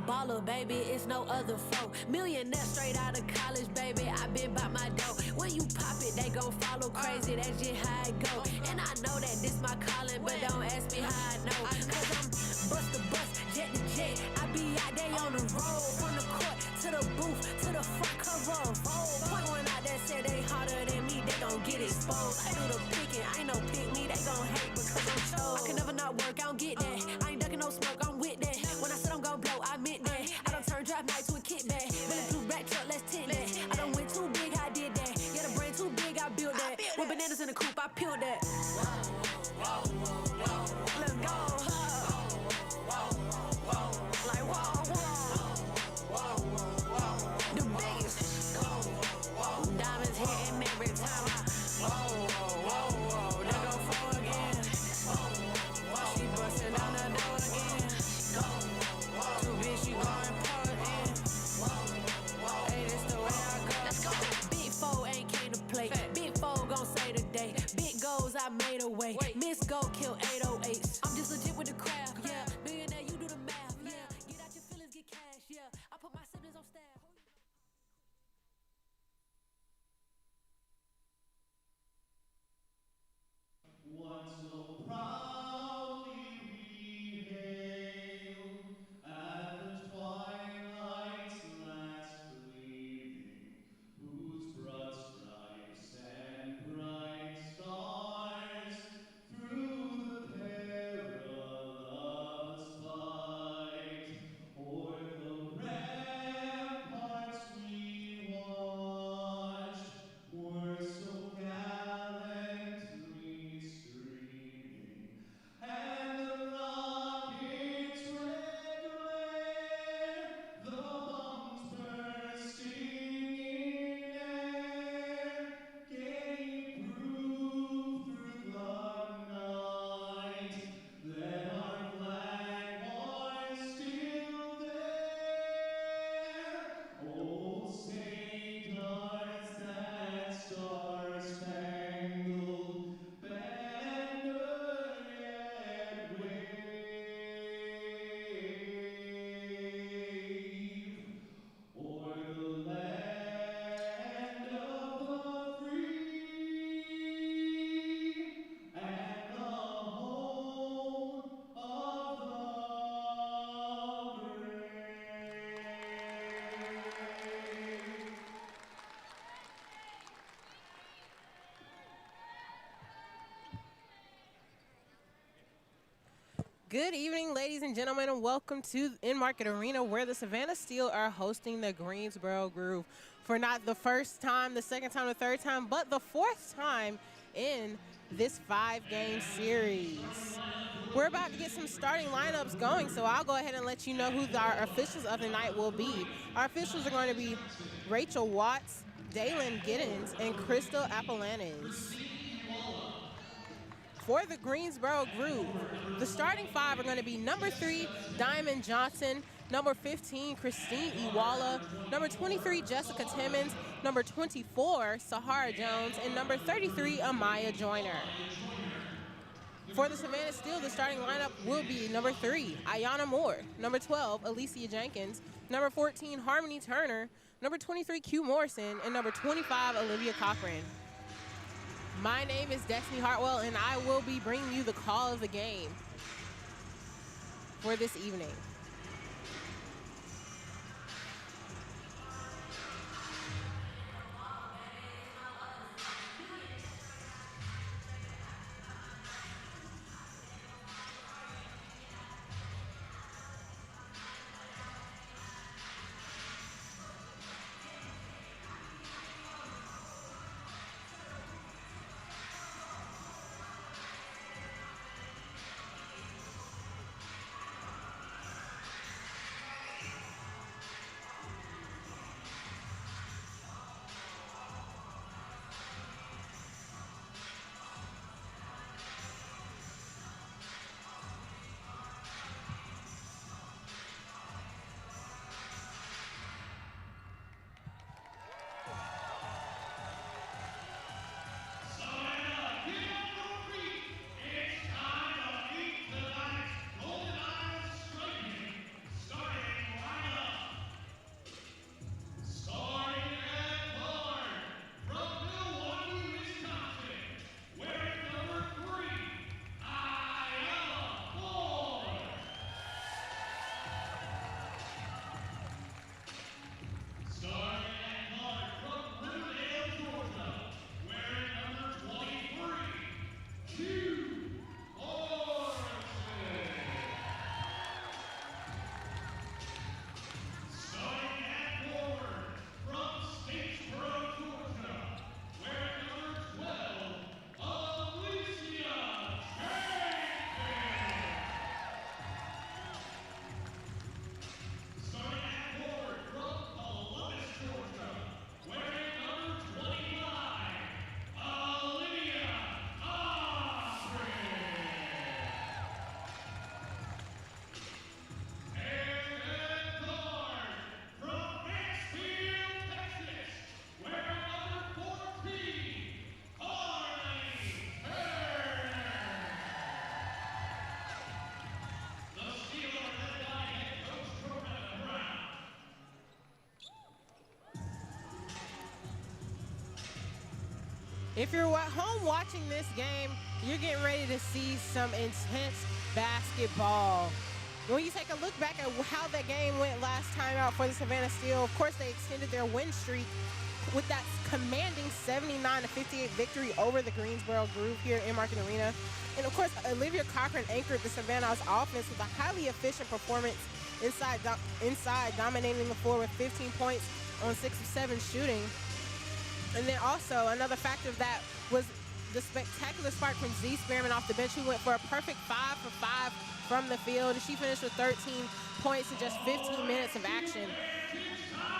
baller, baby, it's no other flow. Millionaire straight out of college, baby, I been by my dough. When you pop it, they gon' follow crazy, that's just how it go. And I know that this my calling, but don't ask me how I know. Cause I'm bust to bust, jet to jet, I be out there on the road. From the court to the booth, to the front cover of Vogue. Point one out that said they harder than me, they gon' get exposed. I do the picking, I ain't no pick me, they gon' hate because I'm chose. I can never not work, I don't get that. I ain't ducking no smoke, I'm with that. When I said I'm gon' blow, I meant that. I done turned drive night to a kickback. Bulletproof rack truck, let's tint that. I done went too big, I did that. Yeah, the brain too big, I built that. With bananas in the coop, I peeled that. Let's go. Like whoa, whoa. The biggest. Diamonds hitting every time I whoa. They go for again. She busting down the door again. Too big, she going pour in. Hey, this the way I go. Let's go. Big foe ain't came to play. Big foe gon' say today. Big goals, I made a way. Miss Go kill 808s. I'm just legit with the craft, yeah. Millionaire, you do the math, yeah. Get out your feelings, get cash, yeah. I put my siblings on staff. What so proudly we hail at the twilight's last gleaming, whose broad stripes and bright stars through the perilous fight o'er the ramparts we watched were so gallantly streaming, and the rocket's red glare, the bombs bursting in air, gave proof through the night that our flag was still there. Oh, say does that star-spangled banner yet wave o'er the land of the free and the home of the brave. Good evening, ladies and gentlemen, and welcome to Enmarket Arena, where the Savannah Steel are hosting the Greensboro Groove for not the first time, the second time, the third time, but the fourth time in this 5-game series. We're about to get some starting lineups going, so I'll go ahead and let you know who our officials of the night will be. Our officials are going to be Rachel Watts, Daylin Giddens, and Crystal Apolanes. For the Greensboro Groove, the starting 5 are going to be number 3, Diamond Johnson, number 15, Christine Iwala, number 23, Jessica Timmons, number 24, Sahara Jones, and number 33, Amaya Joyner. For the Savannah Steel, the starting lineup will be number 3, Ayana Moore, number 12, Alicia Jenkins, number 14, Harmony Turner, number 23, Q Morrison, and number 25, Olivia Cochran. My name is Destiny Hartwell, and I will be bringing you the call of the game for this evening. If you're at home watching this game, you're getting ready to see some intense basketball. When you take a look back at how that game went last time out for the Savannah Steel, of course they extended their win streak with that commanding 79-58 victory over the Greensboro Groove here at Enmarket Arena. And of course, Olivia Cochran anchored the Savannah's offense with a highly efficient performance inside, dominating the floor with 15 points on 6 of 7 shooting. And then also another factor of that was the spectacular spark from Z Spearman off the bench, who went for a perfect 5 for 5 from the field. She finished with 13 points in just 15 minutes of action.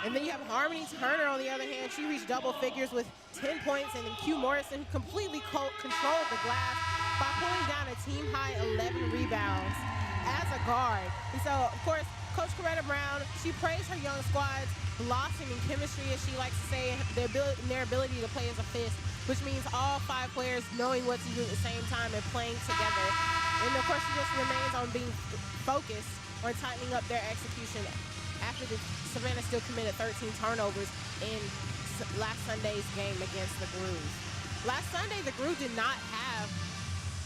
And then you have Harmony Turner on the other hand. She reached double figures with 10 points, and then Q Morrison, who completely controlled the glass by pulling down a team-high 11 rebounds as a guard. And so, of course, Coach Coretta Brown, she praised her young squad's blossoming chemistry, as she likes to say, their ability to play as a fist, which means all 5 players knowing what to do at the same time and playing together. And of course, she just remains on being focused on tightening up their execution after the Savannah Steel committed 13 turnovers in last Sunday's game against the Groove. Last Sunday, the Groove did not have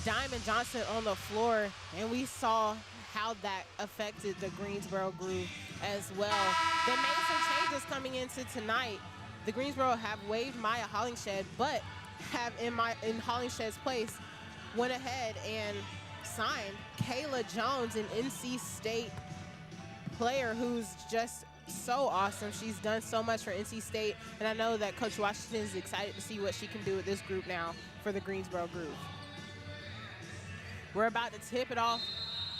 Diamond Johnson on the floor, and we saw how that affected the Greensboro Groove as well. They made some changes coming into tonight. The Greensboro have waived Maya Hollingshed, but have in Hollingshed's place went ahead and signed Kayla Jones, an NC State player who's just so awesome. She's done so much for NC State, and I know that Coach Washington is excited to see what she can do with this group now for the Greensboro Groove. We're about to tip it off.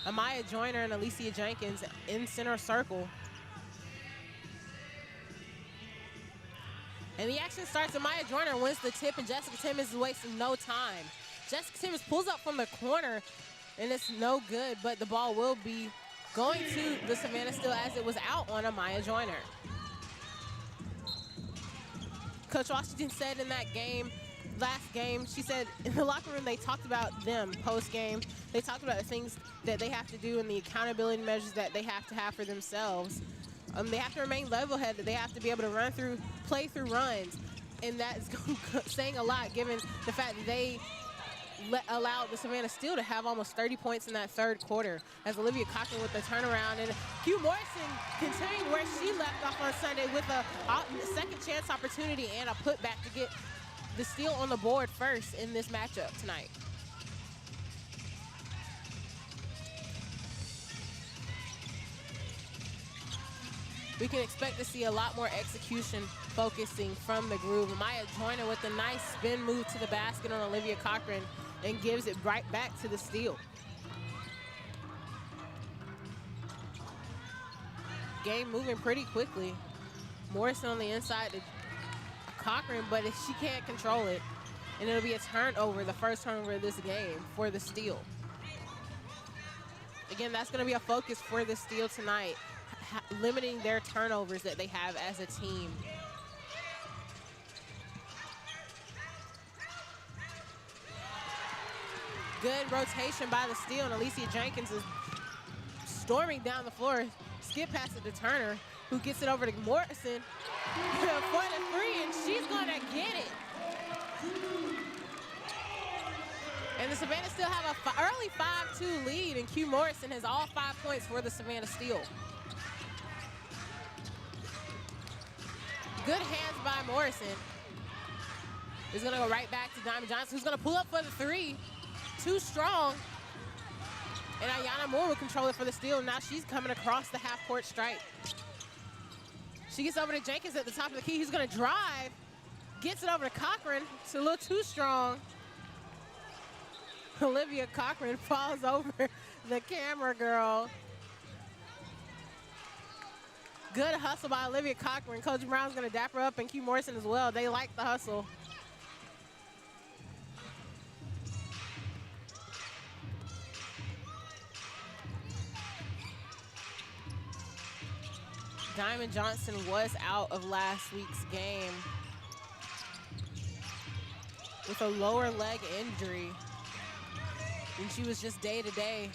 Amaya Joyner and Alicia Jenkins in center circle. And the action starts. Amaya Joyner wins the tip, and Jessica Timmons is wasting no time. Jessica Timmons pulls up from the corner, and it's no good, but the ball will be going to the Savannah Steel as it was out on Amaya Joyner. Coach Washington said in that game, last game, she said in the locker room they talked about them post-game. They talked about the things that they have to do and the accountability measures that they have to have for themselves. They have to remain level-headed. They have to be able to play through runs. And that is saying a lot given the fact that they allowed the Savannah Steel to have almost 30 points in that third quarter, as Olivia Cochran with the turnaround. And Q Morrison continuing where she left off on Sunday with a second chance opportunity and a putback to get the Steel on the board first in this matchup tonight. We can expect to see a lot more execution focusing from the Groove. Maya Joyner with a nice spin move to the basket on Olivia Cochran and gives it right back to the Steel. Game moving pretty quickly. Morrison on the inside to Cochran, but she can't control it. And it'll be a turnover, the first turnover of this game for the Steel. Again, that's gonna be a focus for the Steel tonight, limiting their turnovers that they have as a team. Good rotation by the Steel, and Alicia Jenkins is storming down the floor. Skip pass it to Turner, who gets it over to Morrison for the three, and she's gonna get it. And the Savannah Steel have an early 5-2 lead, and Q Morrison has all 5 points for the Savannah Steel. Good hands by Morrison. He's gonna go right back to Diamond Johnson, who's gonna pull up for the three. Too strong. And Ayana Moore will control it for the Steel. Now she's coming across the half-court stripe. She gets over to Jenkins at the top of the key. He's gonna drive. Gets it over to Cochran. It's a little too strong. Olivia Cochran falls over the camera girl. Good hustle by Olivia Cochran. Coach Brown's gonna dap her up, and Q Morrison as well. They like the hustle. Diamond Johnson was out of last week's game with a lower leg injury, and she was just day-to-day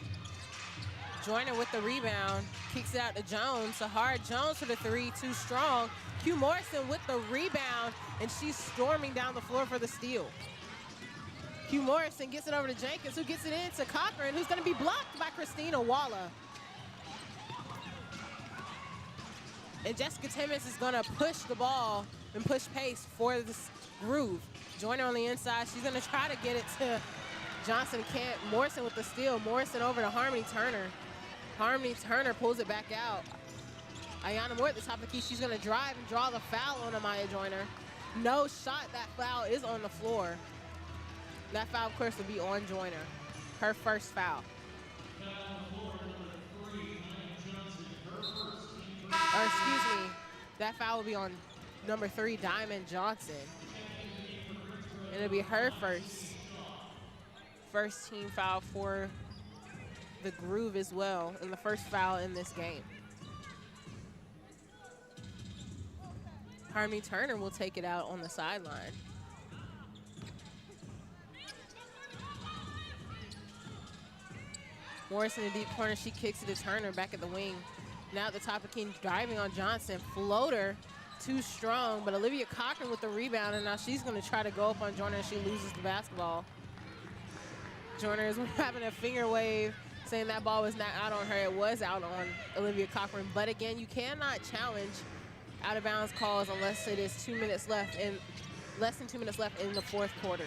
Joyner with the rebound, kicks it out to Jones. Sahara Jones for the three, too strong. Q Morrison with the rebound, and she's storming down the floor for the steal. Q Morrison gets it over to Jenkins, who gets it in to Cochran, who's gonna be blocked by Christina Walla. And Jessica Timmons is gonna push the ball and push pace for this Groove. Joyner on the inside, she's gonna try to get it to Johnson. Can't. Morrison with the steal. Morrison over to Harmony Turner. Harmony Turner pulls it back out. Ayana Moore at the top of the key. She's going to drive and draw the foul on Amaya Joyner. No shot. That foul is on the floor. That foul, of course, will be on Joyner. Her first foul. Or excuse me, that foul will be on number 3, Diamond Johnson. And it'll be her first team foul for the Groove as well, and the first foul in this game. Harmony Turner will take it out on the sideline. Morrison in the deep corner, she kicks it to Turner back at the wing. Now at the top of King, driving on Johnson, floater, too strong, but Olivia Cochran with the rebound, and now she's gonna try to go up on Joyner and she loses the basketball. Joyner is having a finger wave, saying that ball was not out on her. It was out on Olivia Cochran. But again, you cannot challenge out of bounds calls unless it is less than 2 minutes left in the fourth quarter.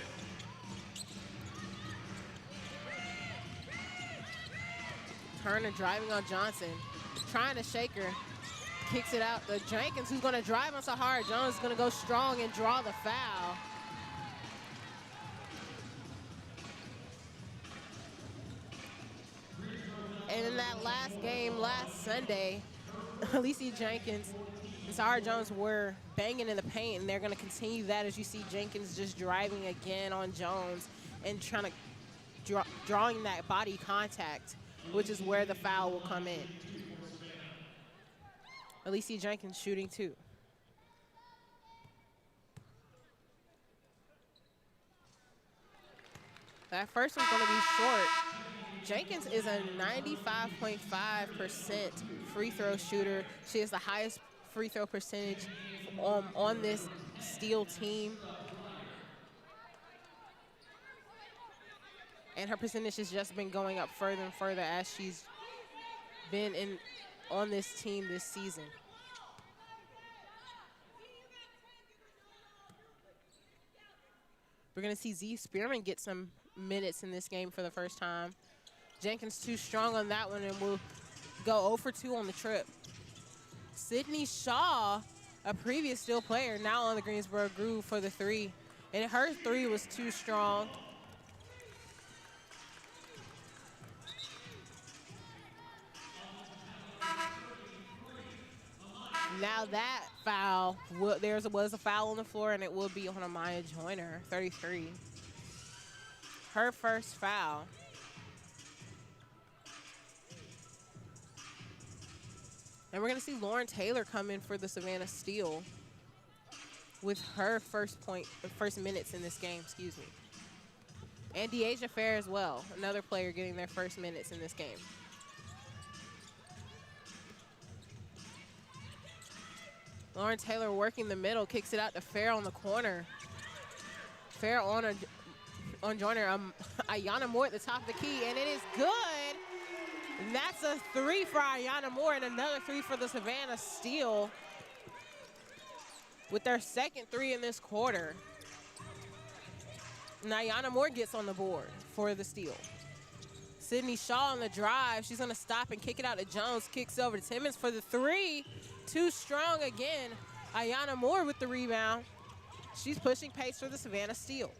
Turner driving on Johnson, trying to shake her. Kicks it out to Jenkins, who's gonna drive on Sahara Jones, is gonna go strong and draw the foul. And in that last game, last Sunday, Alicia Jenkins and Sahara Jones were banging in the paint, and they're going to continue that as you see Jenkins just driving again on Jones and trying to drawing that body contact, which is where the foul will come in. Alicia Jenkins shooting 2. That first one's going to be short. Jenkins is a 95.5% free throw shooter. She has the highest free throw percentage on this Steel team. And her percentage has just been going up further and further as she's been on this team this season. We're going to see Z Spearman get some minutes in this game for the first time. Jenkins too strong on that one, and will go 0 for 2 on the trip. Sydney Shaw, a previous Steel player, now on the Greensboro Groove for the 3. And her 3 was too strong. Now that foul, there was a foul on the floor, and it will be on Amaya Joyner, 33. Her first foul. And we're going to see Lauren Taylor come in for the Savannah Steel with her first minutes in this game, excuse me. And Deasia Fair as well, another player getting their first minutes in this game. Lauren Taylor working the middle, kicks it out to Fair on the corner. Fair on Joyner. Ayana Moore at the top of the key, and it is good. That's a 3 for Ayana Moore and another 3 for the Savannah Steel with their second 3 in this quarter. And Ayana Moore gets on the board for the Steel. Sydney Shaw on the drive. She's going to stop and kick it out to Jones. Kicks over to Timmons for the 3. Too strong again. Ayana Moore with the rebound. She's pushing pace for the Savannah Steel.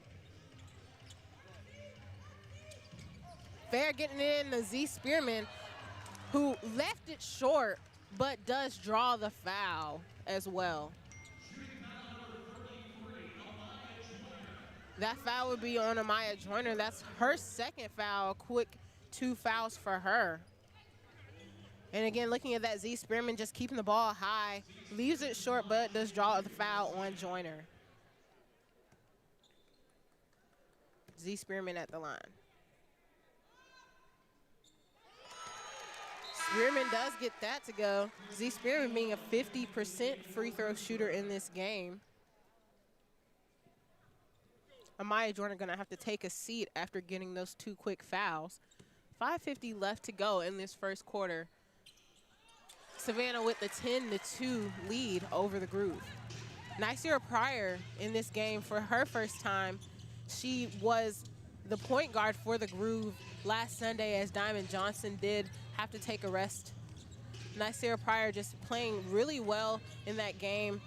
Fair getting in to Z Spearman, who left it short, but does draw the foul as well. That foul would be on Amaya Joyner. That's her second foul, a quick 2 fouls for her. And again, looking at that, Z Spearman just keeping the ball high, leaves it short, but does draw the foul on Joyner. Z Spearman at the line. Spearman does get that to go. Z Spearman being a 50% free throw shooter in this game. Amaya Jordan gonna have to take a seat after getting those 2 quick fouls. 5:50 left to go in this first quarter. Savannah with the 10-2 lead over the Groove. Nicera Pryor in this game for her first time. She was the point guard for the Groove last Sunday as Diamond Johnson did have to take a rest. Nicera Pryor just playing really well in that game.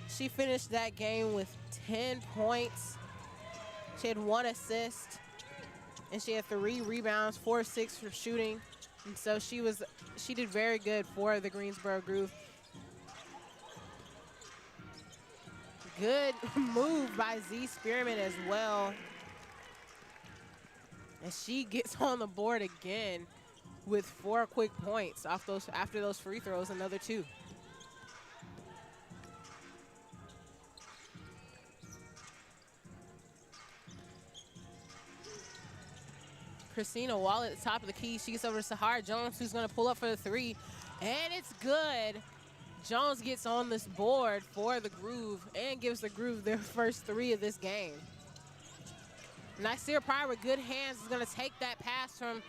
She finished that game with 10 points. She had 1 assist, and she had 3 rebounds, 4 of 6 for shooting. And so she did very good for the Greensboro Groove. Good move by Z Spearman as well. And she gets on the board again with 4 quick points after those free throws, another 2. Christina Wall at the top of the key. She gets over to Sahara Jones, who's going to pull up for the 3. And it's good. Jones gets on this board for the Groove and gives the Groove their first 3 of this game. Nicera Pryor with good hands is going to take that pass from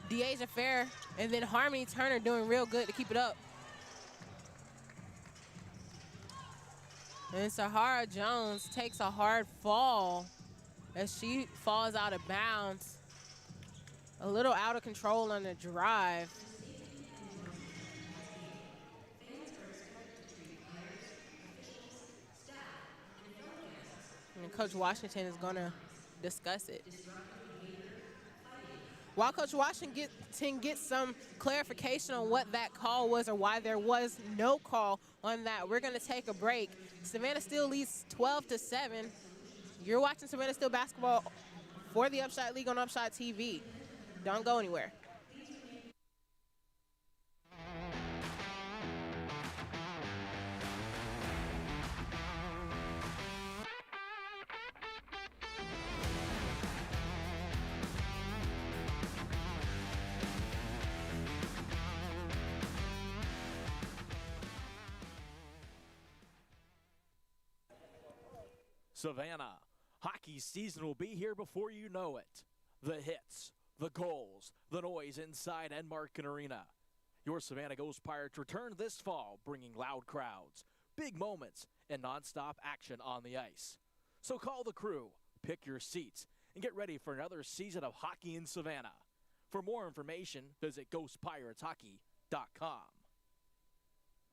Deasia Fair, and then Harmony Turner doing real good to keep it up. And Sahara Jones takes a hard fall as she falls out of bounds. A little out of control on the drive. And Coach Washington is going to discuss it. While Coach Washington gets some clarification on what that call was or why there was no call on that, we're going to take a break. Savannah Steel leads 12-7. You're watching Savannah Steel basketball for the UPSHOT League on UPSHOT TV. Don't go anywhere. Savannah, hockey season will be here before you know it. The hits, the goals, the noise inside Enmarket Arena. Your Savannah Ghost Pirates return this fall, bringing loud crowds, big moments, and nonstop action on the ice. So call the crew, pick your seats, and get ready for another season of hockey in Savannah. For more information, visit ghostpirateshockey.com.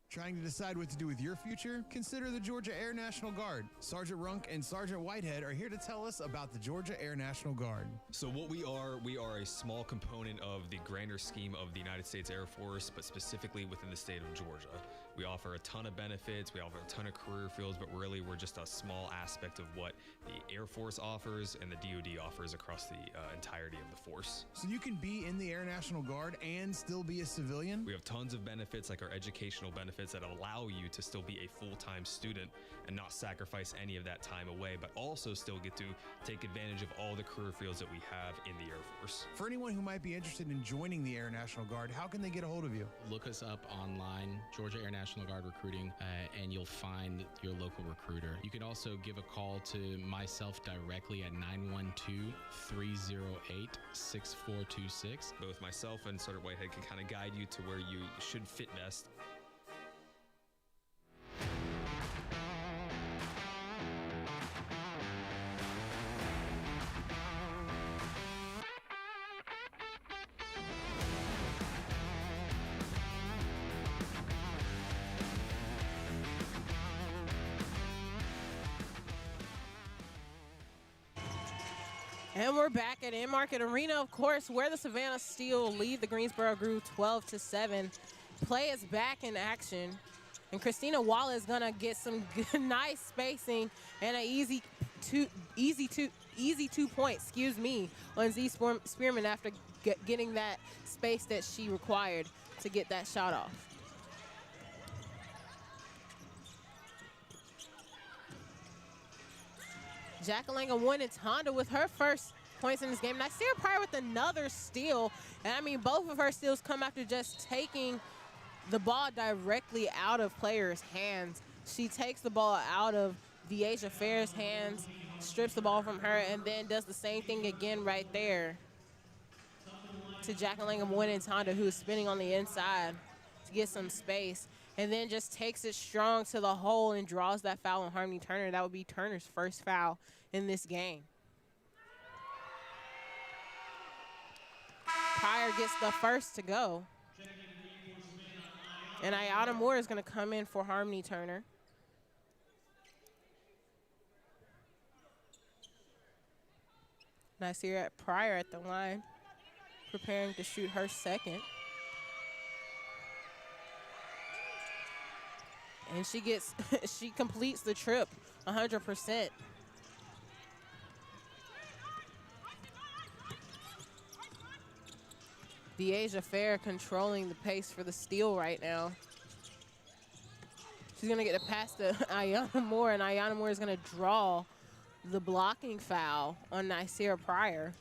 Trying to decide what to do with your future? Consider the Georgia Air National Guard. Sergeant Runk and Sergeant Whitehead are here to tell us about the Georgia Air National Guard. So what we are a small component of the grander scheme of the United States Air Force, but specifically within the state of Georgia. We offer a ton of benefits, we offer a ton of career fields, but really we're just a small aspect of what the Air Force offers and the DoD offers across the entirety of the force. So you can be in the Air National Guard and still be a civilian? We have tons of benefits, like our educational benefits that allow you to still be a full-time student and not sacrifice any of that time away, but also still get to take advantage of all the career fields that we have in the Air Force. For anyone who might be interested in joining the Air National Guard, how can they get a hold of you? Look us up online, Georgia Air National Guard Recruiting, and you'll find your local recruiter. You can also give a call to myself directly at 912-308-6426. Both myself and Sergeant Whitehead can kind of guide you to where you should fit best. And we're back at Enmarket Arena, of course, where the Savannah Steel lead the Greensboro Groove 12-7. Play is back in action, and Christina Wallace is gonna get some good, nice spacing and an easy two points, on Z Spearman after getting that space that she required to get that shot off. Jackalanga Wynn and Tonda with her first points in this game. And I see her Pryor with another steal. And I mean, both of her steals come after just taking the ball directly out of players' hands. She takes the ball out of Deasia Fair's hands, strips the ball from her, and then does the same thing again right there to Jacqueline Mwinitanda, who's spinning on the inside to get some space, and then just takes it strong to the hole and draws that foul on Harmony Turner. That would be Turner's first foul in this game. Pryor gets the first to go. And Ayana Moore is going to come in for Harmony Turner. And I see her at Pryor at the line, preparing to shoot her second. And she completes the trip 100%. Deasia Fair controlling the pace for the steal right now. She's gonna get a pass to Ayana Moore, and Ayana Moore is gonna draw the blocking foul on Nycera Pryor.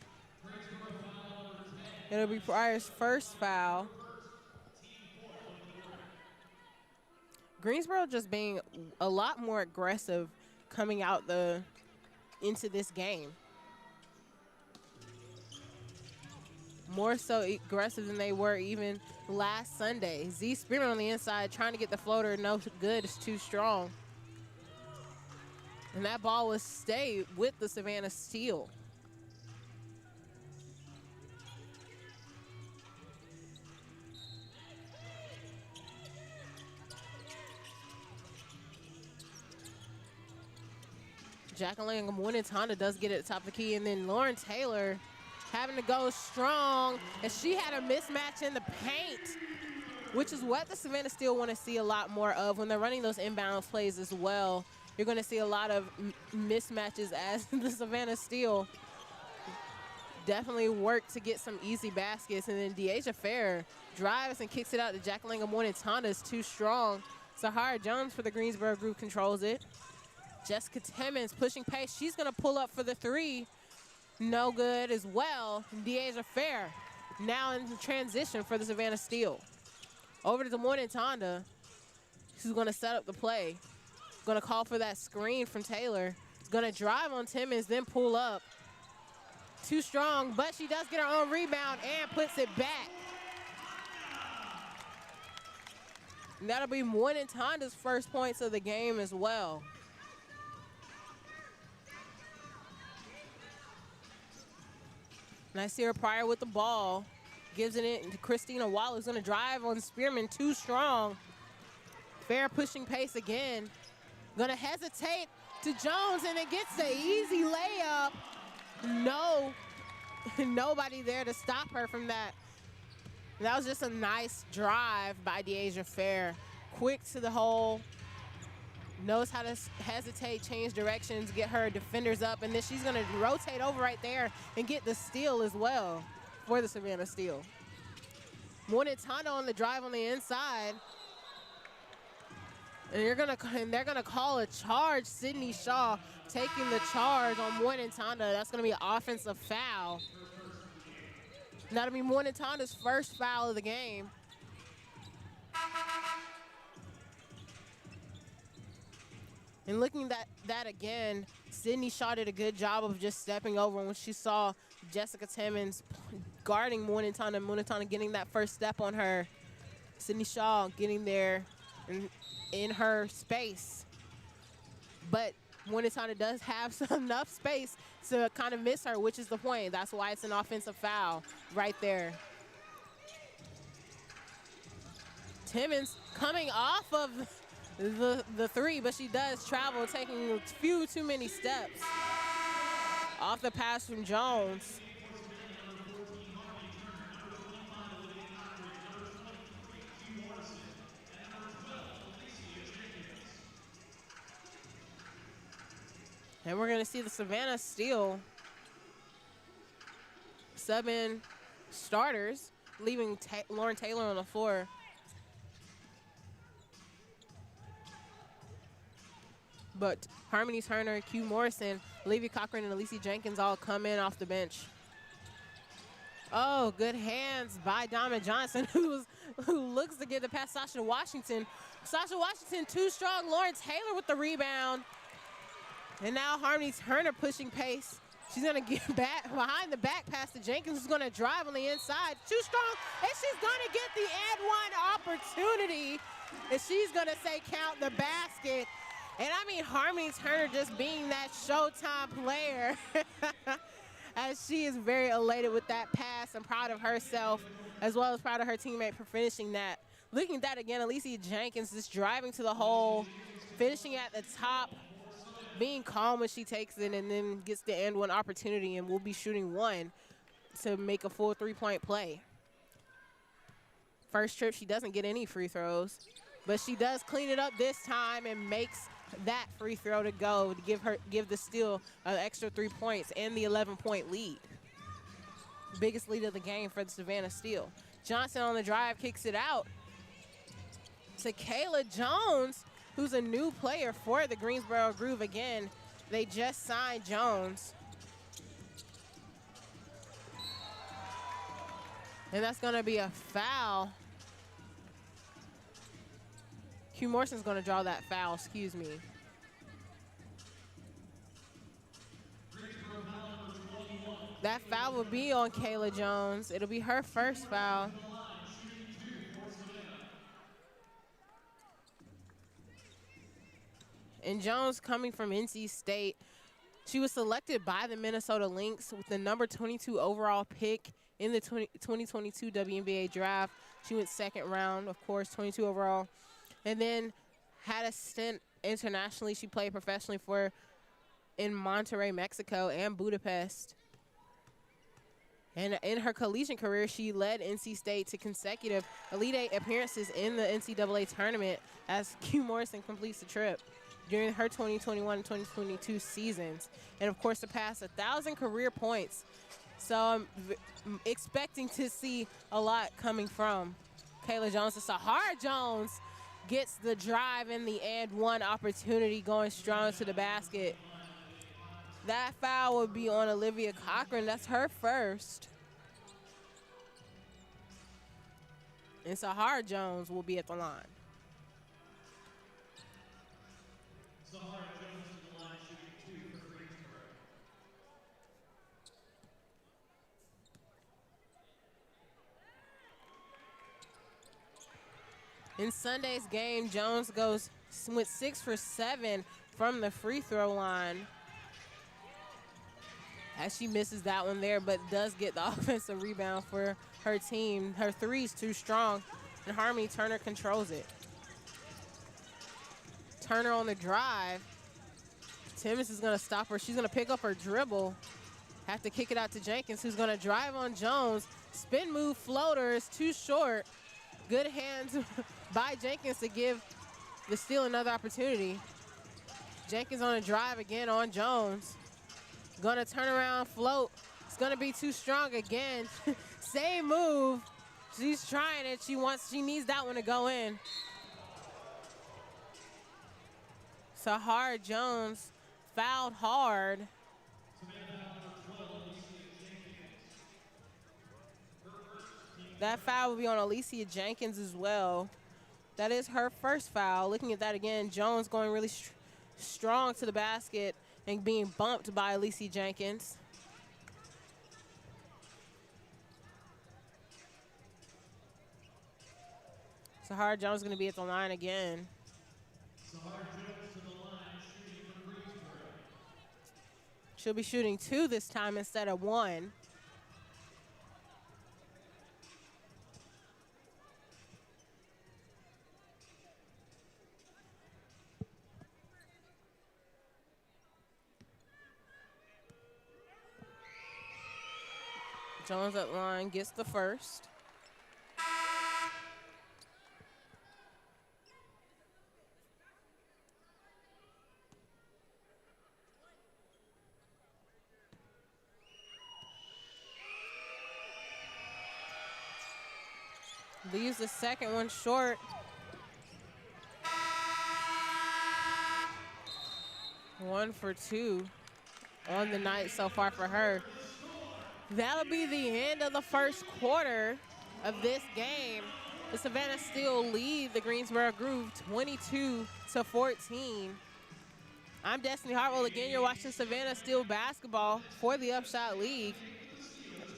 It'll be Pryor's first foul. Greensboro just being a lot more aggressive coming out into this game. More so aggressive than they were even last Sunday. Z Spearman on the inside trying to get the floater, no good, it's too strong. And that ball was stayed with the Savannah Steel. Jacqueline Mwinitanda does get it at the top of the key, and then Lauren Taylor having to go strong, and she had a mismatch in the paint, which is what the Savannah Steel want to see a lot more of when they're running those inbound plays as well. You're going to see a lot of mismatches as the Savannah Steel definitely work to get some easy baskets. And then Deasia Fair drives and kicks it out to Jacqueline Mwinitanda. Is too strong. Sahara Jones for the Greensboro Groove controls it. Jessica Timmons pushing pace. She's going to pull up for the three. No good as well. Deasia Fair now in transition for the Savannah Steel. Over to the Mwinitanda, who's going to set up the play. Going to call for that screen from Taylor. He's going to drive on Timmons, then pull up. Too strong, but she does get her own rebound and puts it back. And that'll be Mwinitanda's first points of the game as well. And I see her Pryor with the ball. Gives it in to Christina Waller, who's going to drive on Spearman. Too strong. Fair pushing pace again. Going to hesitate to Jones, and it gets the easy layup. No, nobody there to stop her from that. That was just a nice drive by Deasia Fair. Quick to the hole. Knows how to hesitate, change directions, get her defenders up, and then she's going to rotate over right there and get the steal as well for the Savannah Steel. Mwinitanda on the drive on the inside. And they're gonna call a charge. Sydney Shaw taking the charge on Mwinitanda. That's gonna be an offensive foul. And that'll be Mwinitanda's first foul of the game. And looking at that again, Sydney Shaw did a good job of just stepping over when she saw Jessica Timmons guarding Mwinitanda. Mwinitanda getting that first step on her. Sydney Shaw getting there in her space. But Mwinitanda does have enough space to kind of miss her, which is the point. That's why it's an offensive foul right there. Timmons coming off of the three, but she does travel, taking a few too many steps. Off the pass from Jones. And we're going to see the Savannah Steel sub-in starters, leaving Lauren Taylor on the floor. but Harmony Turner, Q Morrison, Olivia Cochran, and Alicia Jenkins all come in off the bench. Oh, good hands by Diamond Johnson, who looks to get the pass Sasha Washington. Sasha Washington too strong. Lauren Taylor with the rebound. And now Harmony Turner pushing pace. She's going to get back behind the back pass to Jenkins, who's going to drive on the inside. Too strong, and she's going to get the and one opportunity. And she's going to say count the basket. And I mean, Harmony Turner just being that Showtime player. As she is very elated with that pass and proud of herself, as well as proud of her teammate for finishing that. Looking at that again, Alicia Jenkins just driving to the hole, finishing at the top, being calm when she takes it, and then gets the and one opportunity, and will be shooting one to make a full three-point play. First trip, she doesn't get any free throws, but she does clean it up this time and makes that free throw to go to give the Steel an extra 3 points and the 11-point lead. Biggest lead of the game for the Savannah Steel. Johnson on the drive kicks it out to Kayla Jones, who's a new player for the Greensboro Groove. Again, they just signed Jones. And that's gonna be a foul. Q Morrison's gonna draw that foul, excuse me. That foul will be on Kayla Jones. It'll be her first foul. And Jones, coming from NC State, she was selected by the Minnesota Lynx with the number 22 overall pick in the 2022 WNBA draft. She went second round, of course, 22 overall. And then had a stint internationally. She played professionally in Monterrey, Mexico, and Budapest. And in her collegiate career, she led NC State to consecutive Elite Eight appearances in the NCAA tournament as Q Morrison completes the trip during her 2021 and 2022 seasons. And, of course, surpassed 1,000 career points. So I'm expecting to see a lot coming from Kayla Jones. Sahara Jones gets the drive and the and one opportunity, going strong to the basket. That foul would be on Olivia Cochran. That's her first. And Sahara Jones will be at the line. Sahara Jones at the line, shooting 2 for Greensboro. In Sunday's game, Jones went 6 for 7 from the free throw line. As she misses that one there, but does get the offensive rebound for her team. Her three's too strong, and Harmony Turner controls it. Turner on the drive. Timmons is gonna stop her. She's gonna pick up her dribble. Have to kick it out to Jenkins, who's gonna drive on Jones. Spin move floater is too short. Good hands by Jenkins to give the Steel another opportunity. Jenkins on a drive again on Jones. Gonna turn around, float. It's gonna be too strong again. Same move. She's trying it. She needs that one to go in. Sahara Jones fouled hard. That foul will be on Alicia Jenkins as well. That is her first foul. Looking at that again, Jones going really strong to the basket and being bumped by Alicia Jenkins. Sahara Jones is going to be at the line again. Sahara Jones to the line, shooting for Greensboro. She'll be shooting 2 this time instead of 1. Jones at line gets the first. Leaves the second one short. 1 for 2 on the night so far for her. That'll be the end of the first quarter of this game. The Savannah Steel lead the Greensboro Groove 22-14. I'm Destiny Hartwell. Again, you're watching Savannah Steel basketball for the UPSHOT League.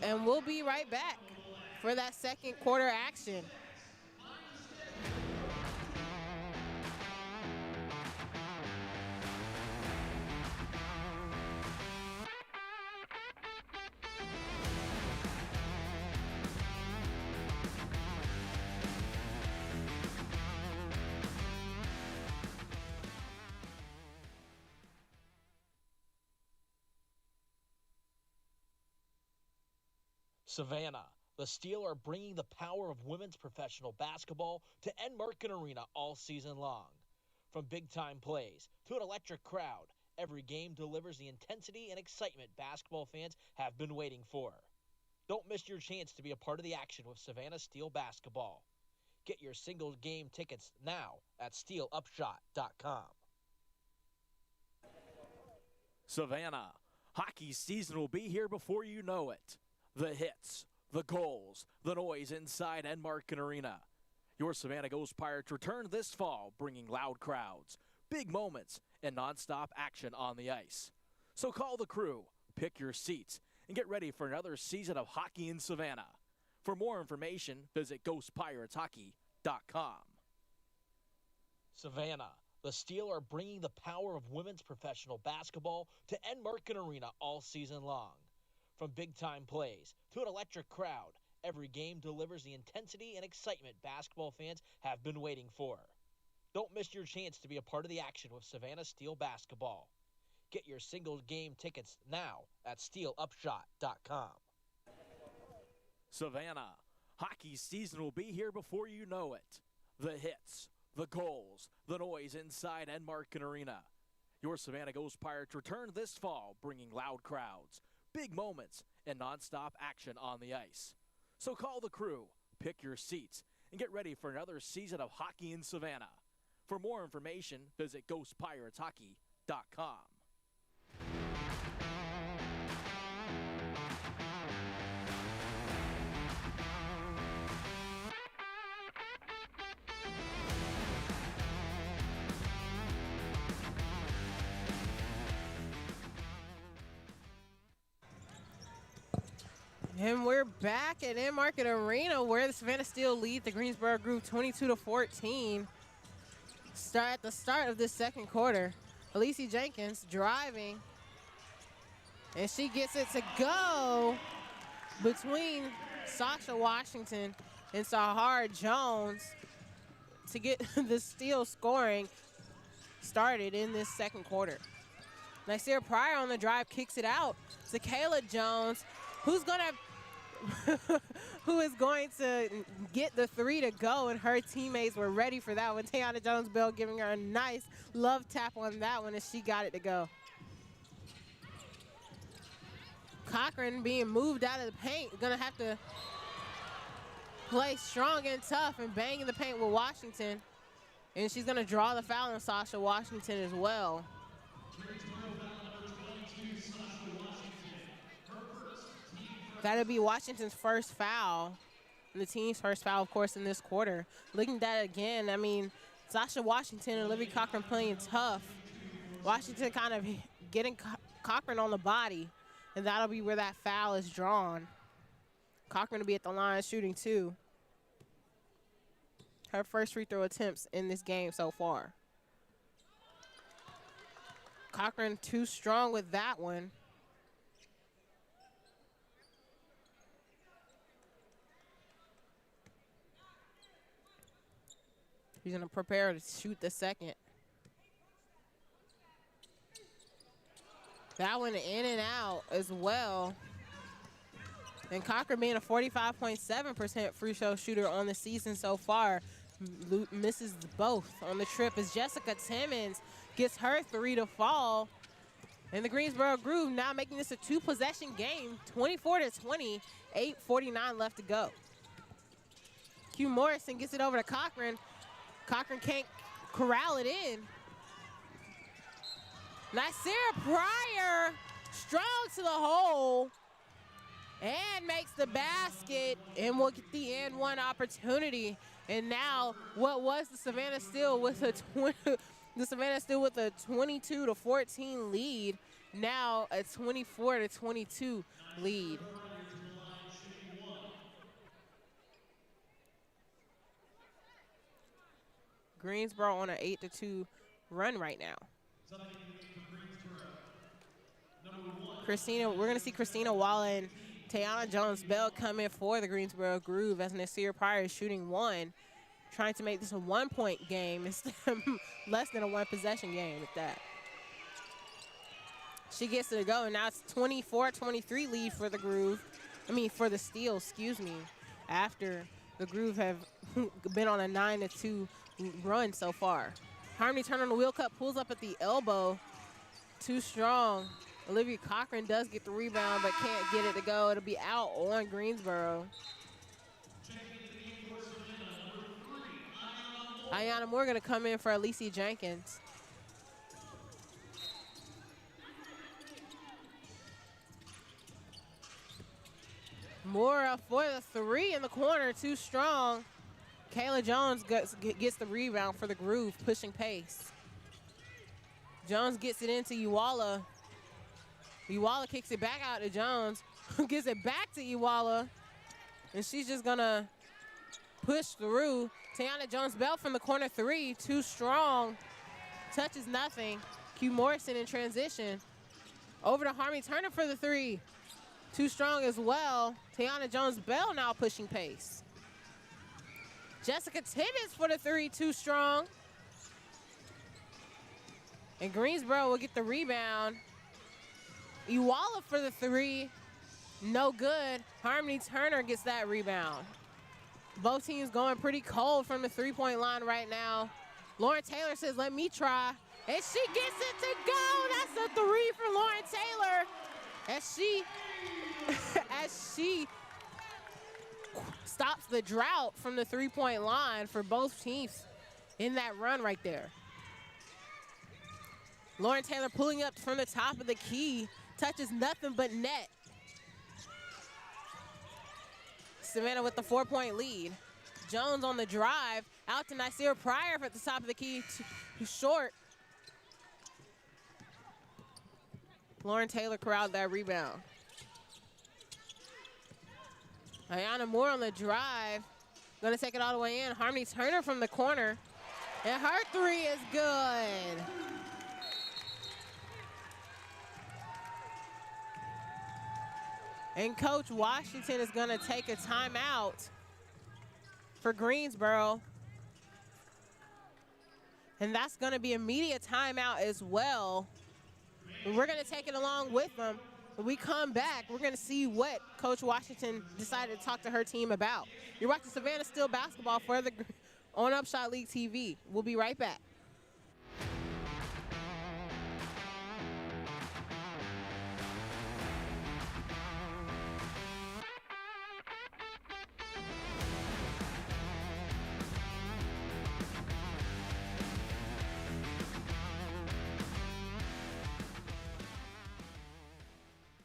And we'll be right back for that second quarter action. Savannah, the Steel are bringing the power of women's professional basketball to Enmarket Arena all season long. From big-time plays to an electric crowd, every game delivers the intensity and excitement basketball fans have been waiting for. Don't miss your chance to be a part of the action with Savannah Steel basketball. Get your single game tickets now at steelupshot.com. Savannah, hockey season will be here before you know it. The hits, the goals, the noise inside Enmarket Arena. Your Savannah Ghost Pirates return this fall, bringing loud crowds, big moments, and nonstop action on the ice. So call the crew, pick your seats, and get ready for another season of hockey in Savannah. For more information, visit ghostpirateshockey.com. Savannah, the Steel are bringing the power of women's professional basketball to Enmarket Arena all season long. From big-time plays to an electric crowd, every game delivers the intensity and excitement basketball fans have been waiting for. Don't miss your chance to be a part of the action with Savannah Steel basketball. Get your single game tickets now at steelupshot.com. Savannah, hockey season will be here before you know it. The hits, the goals, the noise inside Enmarket Arena. Your Savannah Ghost Pirates return this fall, bringing loud crowds, big moments, and nonstop action on the ice. So call the crew, pick your seats, and get ready for another season of hockey in Savannah. For more information, visit ghostpirateshockey.com. And we're back at Enmarket Arena where the Savannah Steel lead the Greensboro Groove 22-14. At the start of this second quarter, Elise Jenkins driving, and she gets it to go between Sasha Washington and Sahar Jones to get the Steel scoring started in this second quarter. Nasir Pryor on the drive kicks it out to Kayla Jones, who is going to get the three to go, and her teammates were ready for that one. Tayana Jones-Bell giving her a nice love tap on that one as she got it to go. Cochran being moved out of the paint, gonna have to play strong and tough and bang in the paint with Washington, and she's gonna draw the foul on Sasha Washington as well. That'll be Washington's first foul, and the team's first foul, of course, in this quarter. Looking at it again, I mean, Sasha Washington and Olivia Cochran playing tough. Washington kind of getting Cochran on the body, and that'll be where that foul is drawn. Cochran will be at the line shooting two. Her first free throw attempts in this game so far. Cochran too strong with that one. He's gonna prepare to shoot the second. That one in and out as well. And Cochran being a 45.7% free throw shooter on the season so far, misses both on the trip as Jessica Timmons gets her three to fall. And the Greensboro Groove now making this a two-possession game, 24-20, 8:49 left to go. Q Morrison gets it over to Cochran. Cochran can't corral it in. Nasir Pryor strong to the hole and makes the basket, and will get the and one opportunity. And now, what was the Savannah Steel with a 22-14 lead, now a 24-22 lead. Greensboro on an 8-2 run right now. We're going to see Christina Walla and Tayana Jones-Bell come in for the Greensboro Groove as Nasir Pryor is shooting one, trying to make this a one-point game instead of less than a one-possession game with that. She gets it to go, and now it's 24-23 lead for the Groove. For the Steel, excuse me, after the Groove have been on a 9-2 run so far. Harmony Turner on the wheel cut, pulls up at the elbow. Too strong. Olivia Cochran does get the rebound, but can't get it to go. It'll be out on Greensboro. Ayana Moore going to come in for Alicia Jenkins. Moore for the three in the corner, too strong. Kayla Jones gets the rebound for the Groove, pushing pace. Jones gets it into Uwala. Uwala kicks it back out to Jones, who gives it back to Uwala, and she's just gonna push through. Tayana Jones-Bell from the corner three, too strong. Touches nothing. Q Morrison in transition. Over to Harmony Turner for the three. Too strong as well. Tayana Jones-Bell now pushing pace. Jessica Timmons for the three, too strong. And Greensboro will get the rebound. Uwala for the three, no good. Harmony Turner gets that rebound. Both teams going pretty cold from the three-point line right now. Lauren Taylor says, let me try. And she gets it to go. That's a three for Lauren Taylor. As she stops the drought from the three-point line for both teams in that run right there. Lauren Taylor pulling up from the top of the key, touches nothing but net. Savannah with the 4-point lead. Jones on the drive, out to Nasir Pryor at the top of the key, too short. Lauren Taylor corralled that rebound. Ayana Moore on the drive, gonna take it all the way in. Harmony Turner from the corner, and her three is good. And Coach Washington is gonna take a timeout for Greensboro. And that's gonna be a media timeout as well. We're gonna take it along with them. When we come back, we're gonna see what Coach Washington decided to talk to her team about. You're watching Savannah Steel basketball on UPSHOT League TV. We'll be right back.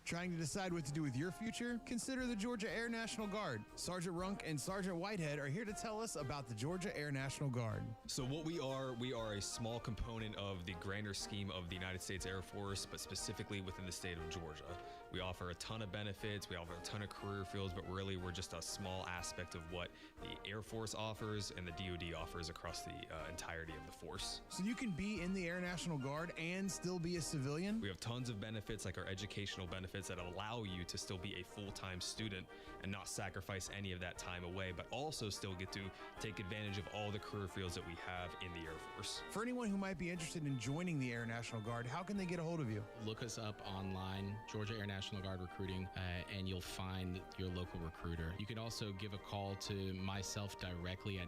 Trying to decide what to do with your future? Consider the Georgia Air National Guard. Sergeant Runk and Sergeant Whitehead are here to tell us about the Georgia Air National Guard. So what we are a small component of the grander scheme of the United States Air Force, but specifically within the state of Georgia. We offer a ton of benefits, we offer a ton of career fields, but really we're just a small aspect of what the Air Force offers and the DoD offers across the entirety of the force. So you can be in the Air National Guard and still be a civilian? We have tons of benefits, like our educational benefits that allow you to still be a full-time student and not sacrifice any of that time away, but also still get to take advantage of all the career fields that we have in the Air Force. For anyone who might be interested in joining the Air National Guard, how can they get a hold of you? Look us up online, Georgia Air National Guard Recruiting, and you'll find your local recruiter. You can also give a call to myself directly at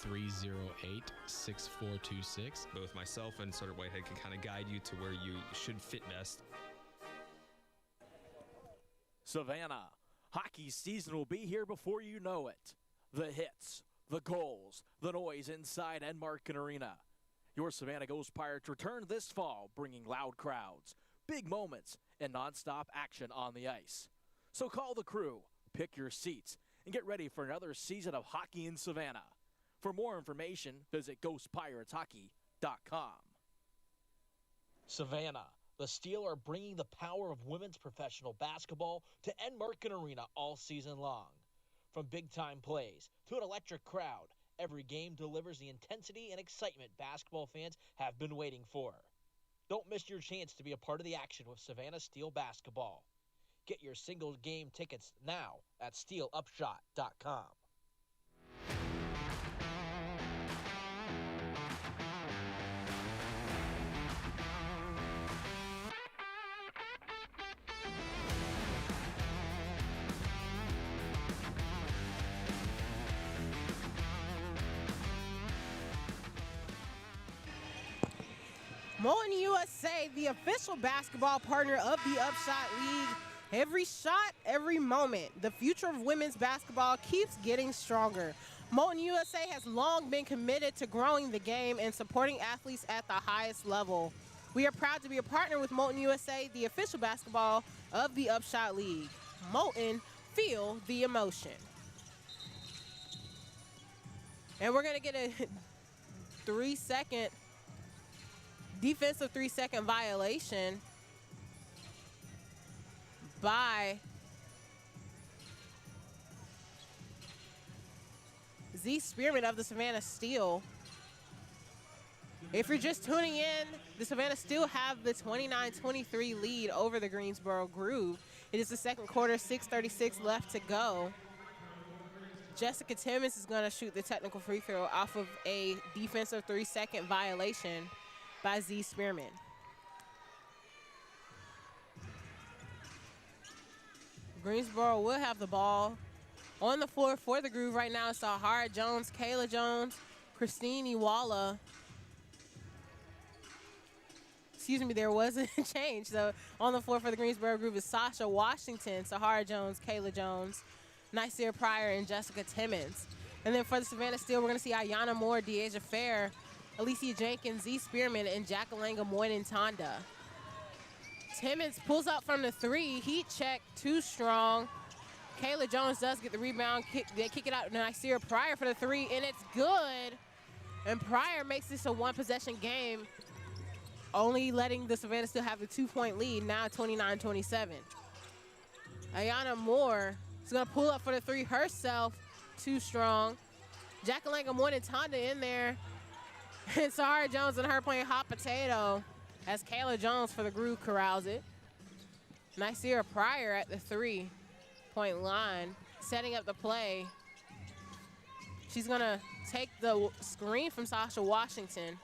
912-308-6426. Both myself and Sergeant Whitehead can kind of guide you to where you should fit best. Savannah, hockey season will be here before you know it. The hits, the goals, the noise inside Enmarket Arena. Your Savannah Ghost Pirates return this fall, bringing loud crowds, big moments, and nonstop action on the ice. So call the crew, pick your seats, and get ready for another season of hockey in Savannah. For more information, visit ghostpirateshockey.com. Savannah, the Steel are bringing the power of women's professional basketball to Enmarket Arena all season long. From big-time plays to an electric crowd, every game delivers the intensity and excitement basketball fans have been waiting for. Don't miss your chance to be a part of the action with Savannah Steel basketball. Get your single game tickets now at steelupshot.com. Molten USA, the official basketball partner of the UPSHOT League. Every shot, every moment. The future of women's basketball keeps getting stronger. Molten USA has long been committed to growing the game and supporting athletes at the highest level. We are proud to be a partner with Molten USA, the official basketball of the UPSHOT League. Molten, feel the emotion. And we're going to get a 3-second defensive 3-second violation by Z Spearman of the Savannah Steel. If you're just tuning in, the Savannah Steel have the 29-23 lead over the Greensboro Groove. It is the second quarter, 6:36 left to go. Jessica Timmons is going to shoot the technical free throw off of a defensive 3-second violation by Z Spearman. Greensboro will have the ball on the floor for the Groove right now. It's Sahara Jones, Kayla Jones, Christine Iwala. Excuse me, there was a change. So on the floor for the Greensboro Groove is Sasha Washington, Sahara Jones, Kayla Jones, Nysia Pryor, and Jessica Timmons. And then for the Savannah Steel, we're going to see Ayana Moore, Deasia Fair, Alicia Jenkins, Z Spearman, and Jackalanga Moynin-Tonda. Timmons pulls up from the 3. Heat check, too strong. Kayla Jones does get the rebound. They kick it out to Nysia Pryor for the 3, and it's good. And Pryor makes this a one-possession game, only letting the Savannah Steel have the 2-point lead, now 29-27. Ayana Moore is going to pull up for the 3 herself, too strong. Jackalanga Moynin-Tonda in there. And Sahara Jones and her playing hot potato as Kayla Jones for the Groove corrals it. Nysia Pryor at the 3-point line, setting up the play. She's going to take the screen from Sasha Washington.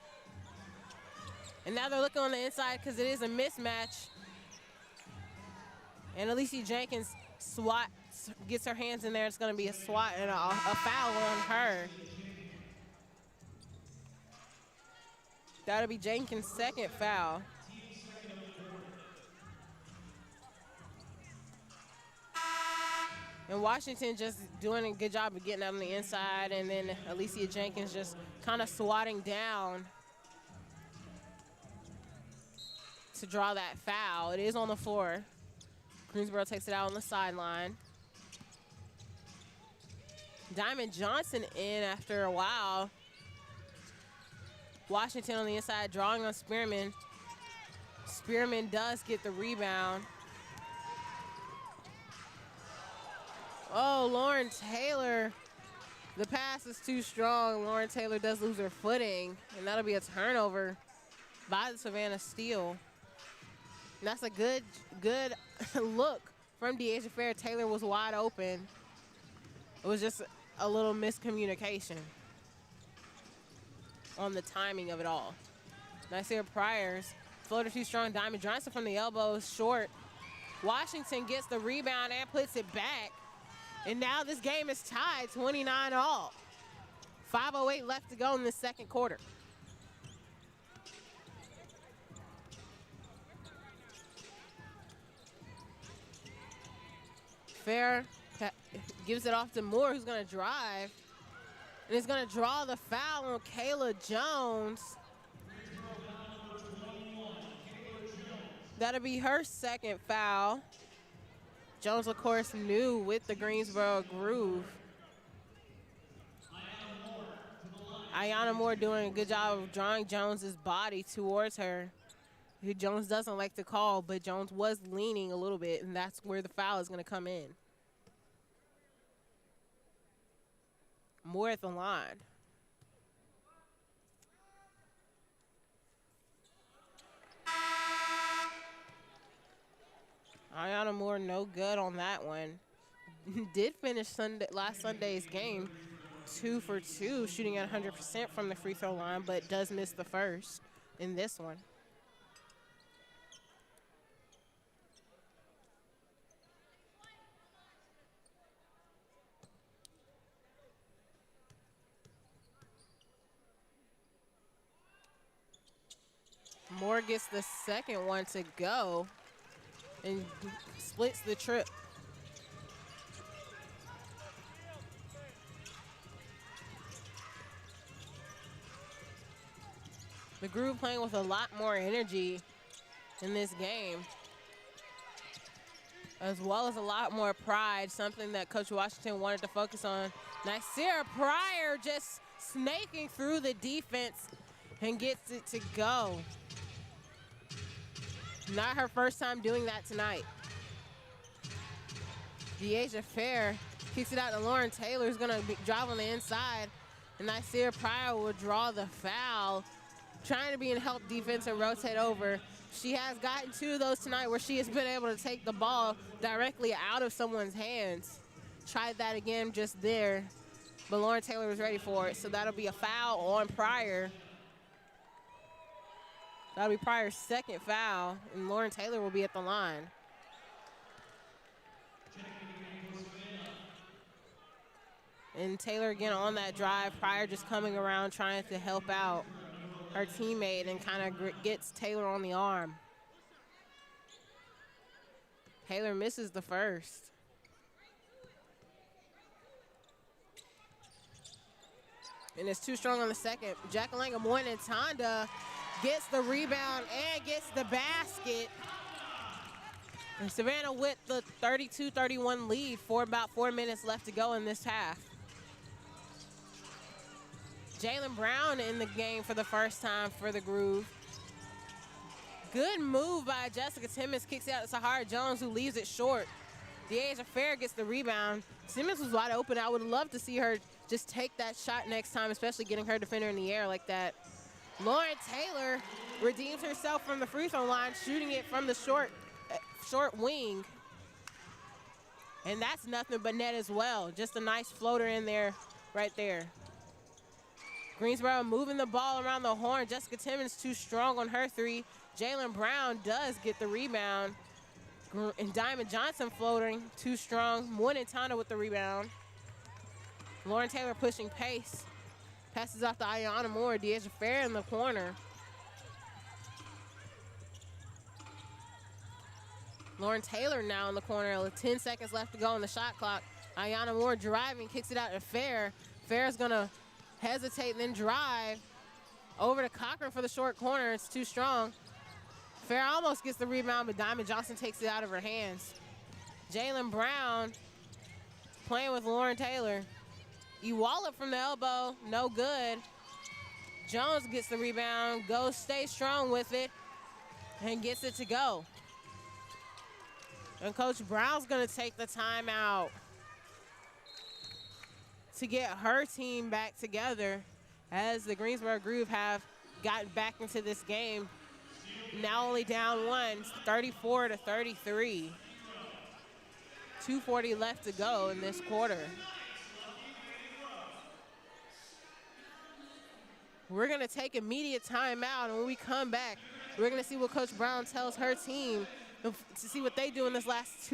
And now they're looking on the inside because it is a mismatch. And Alicia Jenkins gets her hands in there. It's going to be a swat and a foul on her. That'll be Jenkins' second foul. And Washington just doing a good job of getting out on the inside, and then Alicia Jenkins just kind of swatting down to draw that foul. It is on the floor. Greensboro takes it out on the sideline. Diamond Johnson in after a while. Washington on the inside, drawing on Spearman. Spearman does get the rebound. Oh, Lauren Taylor. The pass is too strong. Lauren Taylor does lose her footing, and that'll be a turnover by the Savannah Steel. And that's a good look from Deasia Fair. Taylor was wide open. It was just a little miscommunication on the timing of it all. Nysia Pryor's floater too strong. Diamond Johnson from the elbow is short. Washington gets the rebound and puts it back. And now this game is tied 29-all. 5:08 left to go in the second quarter. Fair gives it off to Moore, who's going to drive. And is going to draw the foul on Kayla Jones. That'll be her second foul. Jones, of course, new with the Greensboro Groove. Ayana Moore doing a good job of drawing Jones's body towards her. Who Jones doesn't like to call, but Jones was leaning a little bit, and that's where the foul is going to come in. Moore at the line. Ayana Moore no good on that one. Did finish last Sunday's game 2 for 2, shooting at 100% from the free throw line, but does miss the first in this one. Moore gets the second one to go and splits the trip. The Groove playing with a lot more energy in this game, as well as a lot more pride, something that Coach Washington wanted to focus on. Nycera Pryor just snaking through the defense and gets it to go. Not her first time doing that tonight. Deasia Fair kicks it out to Lauren Taylor, who's gonna drive on the inside, and Nycera Pryor will draw the foul, trying to be in help defense and rotate over. She has gotten 2 of those tonight where she has been able to take the ball directly out of someone's hands. Tried that again just there, but Lauren Taylor was ready for it, so that'll be a foul on Pryor. That'll be Pryor's second foul, and Lauren Taylor will be at the line. And Taylor again on that drive. Pryor just coming around trying to help out her teammate and kind of gets Taylor on the arm. Taylor misses the first. And it's too strong on the second. Jackalanga Moynihan gets the rebound and gets the basket. And Savannah with the 32-31 lead for about 4 minutes left to go in this half. Jalen Brown in the game for the first time for the Groove. Good move by Jessica Timmons, kicks out to Sahara Jones, who leaves it short. Deasia Fair gets the rebound. Timmons was wide open. I would love to see her just take that shot next time, especially getting her defender in the air like that. Lauren Taylor redeems herself from the free throw line, shooting it from the short wing. And that's nothing but net as well. Just a nice floater in there, right there. Greensboro moving the ball around the horn. Jessica Timmons too strong on her 3. Jalen Brown does get the rebound. And Diamond Johnson floating, too strong. Moynihan with the rebound. Lauren Taylor pushing pace. Passes off to Ayana Moore. Deasia Fair in the corner. Lauren Taylor now in the corner. 10 seconds left to go on the shot clock. Ayana Moore driving, kicks it out to Fair. Fair's gonna hesitate and then drive over to Cochran for the short corner. It's too strong. Fair almost gets the rebound, but Diamond Johnson takes it out of her hands. Jalen Brown playing with Lauren Taylor. Ewalla from the elbow, no good. Jones gets the rebound, stays strong with it, and gets it to go. And Coach Brown's gonna take the timeout to get her team back together as the Greensboro Groove have gotten back into this game. Now only down 1, 34-33. 2:40 left to go in this quarter. We're gonna take immediate timeout, and when we come back, we're gonna see what Coach Brown tells her team to see what they do in this last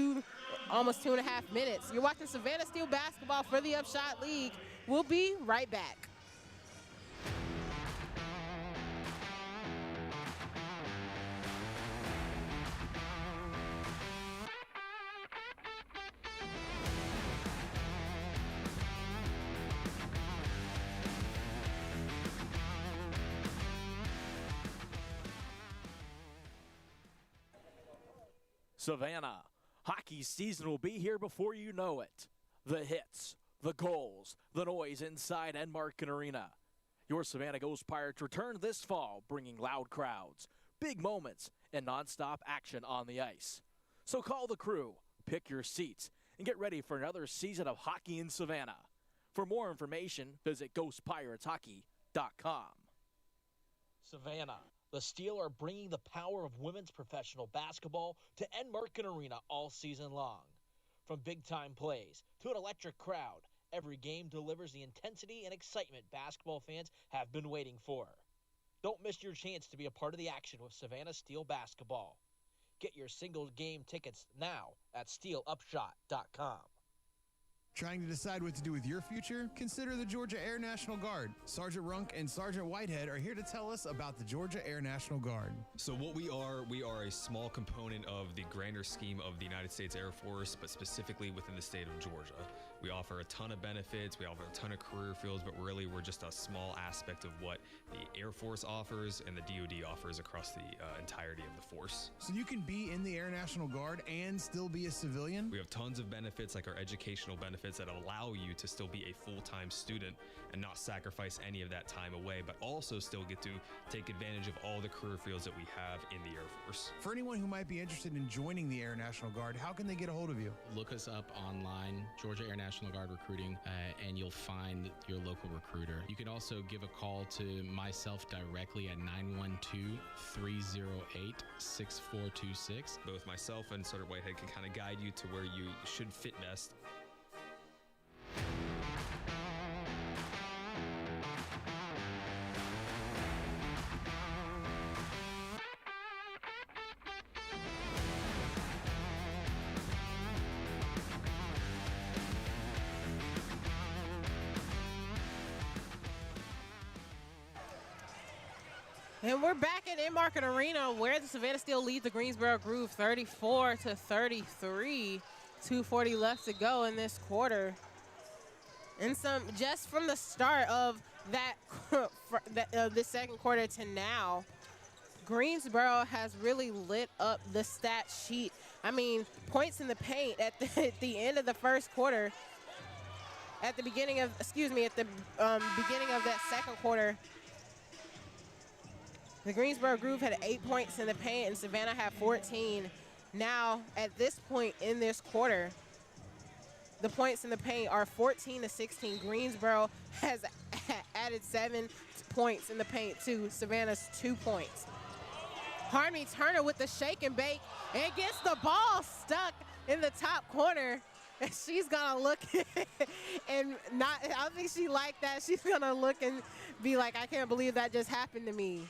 almost 2.5 minutes. You're watching Savannah Steel basketball for the UPSHOT League. We'll be right back. Savannah, hockey season will be here before you know it. The hits, the goals, the noise inside Enmarket Arena. Your Savannah Ghost Pirates return this fall, bringing loud crowds, big moments, and nonstop action on the ice. So call the crew, pick your seats, and get ready for another season of hockey in Savannah. For more information, visit ghostpirateshockey.com. Savannah, the Steel are bringing the power of women's professional basketball to Enmarket Arena all season long. From big-time plays to an electric crowd, every game delivers the intensity and excitement basketball fans have been waiting for. Don't miss your chance to be a part of the action with Savannah Steel basketball. Get your single game tickets now at steelupshot.com. Trying to decide what to do with your future? Consider the Georgia Air National Guard. Sergeant Runk and Sergeant Whitehead are here to tell us about the Georgia Air National Guard. So what we are a small component of the grander scheme of the United States Air Force, but specifically within the state of Georgia. We offer a ton of benefits, we offer a ton of career fields, but really we're just a small aspect of what the Air Force offers and the DoD offers across the entirety of the force. So you can be in the Air National Guard and still be a civilian? We have tons of benefits, like our educational benefits that allow you to still be a full-time student and not sacrifice any of that time away, but also still get to take advantage of all the career fields that we have in the Air Force. For anyone who might be interested in joining the Air National Guard, how can they get a hold of you? Look us up online, Georgia Air National Guard Recruiting, and you'll find your local recruiter. You can also give a call to myself directly at 912-308-6426. Both myself and Sergeant Whitehead can kind of guide you to where you should fit best. And we're back at Enmarket Arena where the Savannah Steel leads the Greensboro Groove 34-33. 2:40 left to go in this quarter. And just from the start of that this second quarter to now, Greensboro has really lit up the stat sheet. I mean, points in the paint at the end of the first quarter. At the beginning of beginning of that second quarter, the Greensboro Groove had 8 points in the paint and Savannah had 14. Now, at this point in this quarter, the points in the paint are 14-16. Greensboro has added 7 points in the paint to Savannah's 2 points. Harmony Turner with the shake and bake and gets the ball stuck in the top corner. And she's gonna look and I don't think she liked that. She's gonna look and be like, I can't believe that just happened to me.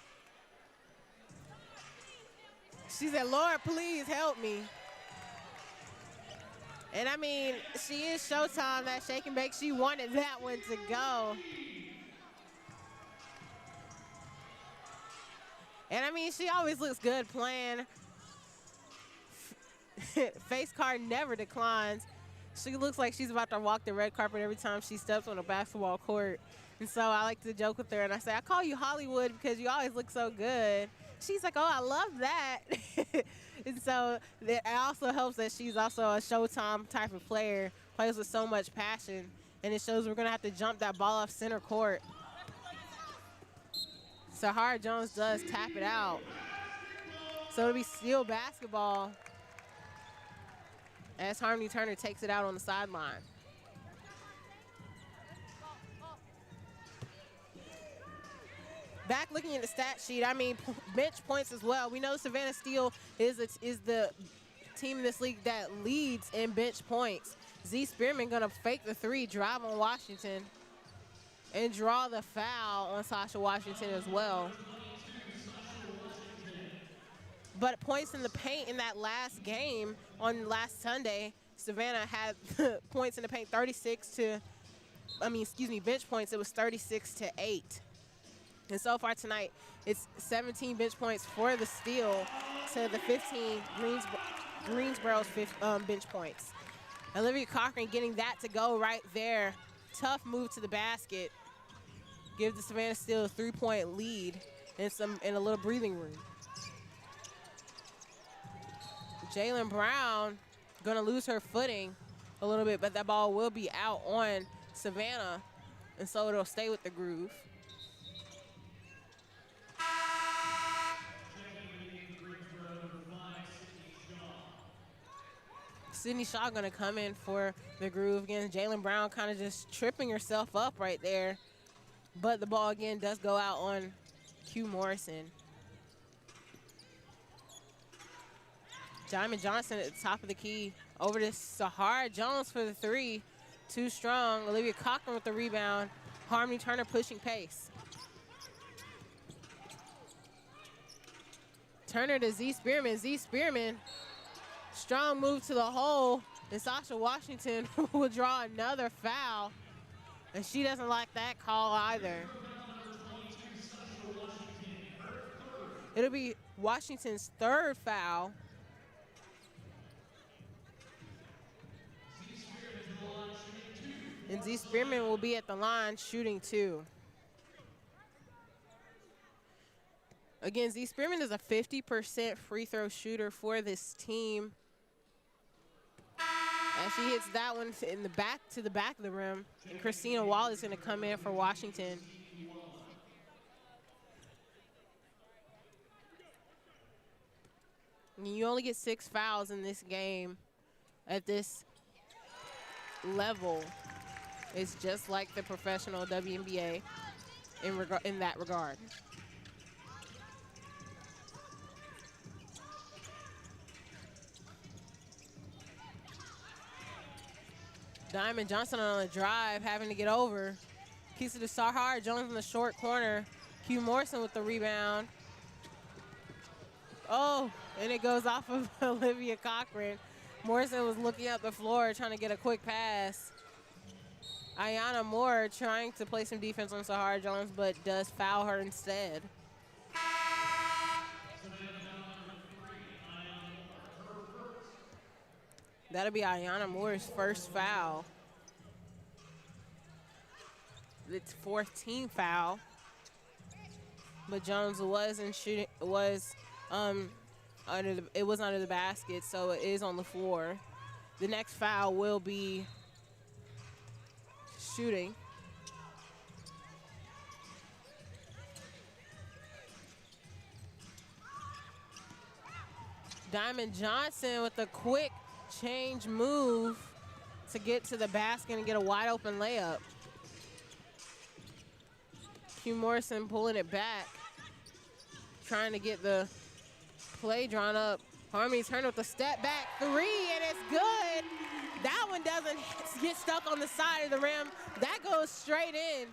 She said, Lord, please help me. And I mean, she is Showtime, that shake and bake. She wanted that one to go. And I mean, she always looks good playing. Face card never declines. She looks like she's about to walk the red carpet every time she steps on a basketball court. And so I like to joke with her and I say, I call you Hollywood because you always look so good. She's like, oh, I love that. And so it also helps that she's also a Showtime type of player, plays with so much passion. And it shows we're going to have to jump that ball off center court. Sahara Jones does tap it out. So it'll be Steel basketball as Harmony Turner takes it out on the sideline. Back looking at the stat sheet, I mean, bench points as well. We know Savannah Steel is the team in this league that leads in bench points. Z Spearman gonna fake the three, drive on Washington, and draw the foul on Sasha Washington as well. But points in the paint in that last game on last Sunday, Savannah had points in the paint bench points, it was 36-8. And so far tonight, it's 17 bench points for the Steel to the 15 Greensboro's bench points. Olivia Cochran getting that to go right there. Tough move to the basket. Gives the Savannah Steel a 3-point lead and a little breathing room. Jalen Brown gonna lose her footing a little bit, but that ball will be out on Savannah, and so it'll stay with the Groove. Sydney Shaw gonna come in for the Groove again. Jalen Brown kind of just tripping herself up right there, but the ball again does go out on Q Morrison. Diamond Johnson at the top of the key. Over to Sahara Jones for the three. Too strong. Olivia Cochran with the rebound. Harmony Turner pushing pace. Turner to Z Spearman. Z Spearman. Strong move to the hole. And Sasha Washington will draw another foul. And she doesn't like that call either. It'll be Washington's third foul. And Z Spearman will be at the line shooting 2. Again, Z Spearman is a 50% free throw shooter for this team. And she hits that one in the back to the back of the rim. And Christina Wall is going to come in for Washington. And you only get 6 fouls in this game at this level. It's just like the professional WNBA in that regard. Diamond Johnson on the drive, having to get over. Keeps it to Sahara Jones in the short corner. Q Morrison with the rebound. Oh, and it goes off of Olivia Cochran. Morrison was looking up the floor trying to get a quick pass. Ayana Moore trying to play some defense on Sahara Jones, but does foul her instead. That'll be Ayana Moore's first foul. It's 14th foul. But Jones wasn't shooting, it was under the basket, so it is on the floor. The next foul will be shooting. Diamond Johnson with a quick change move to get to the basket and get a wide open layup. Q Morrison pulling it back, trying to get the play drawn up. Harmony Turner with a step back 3, and it's good. That one doesn't get stuck on the side of the rim. That goes straight in.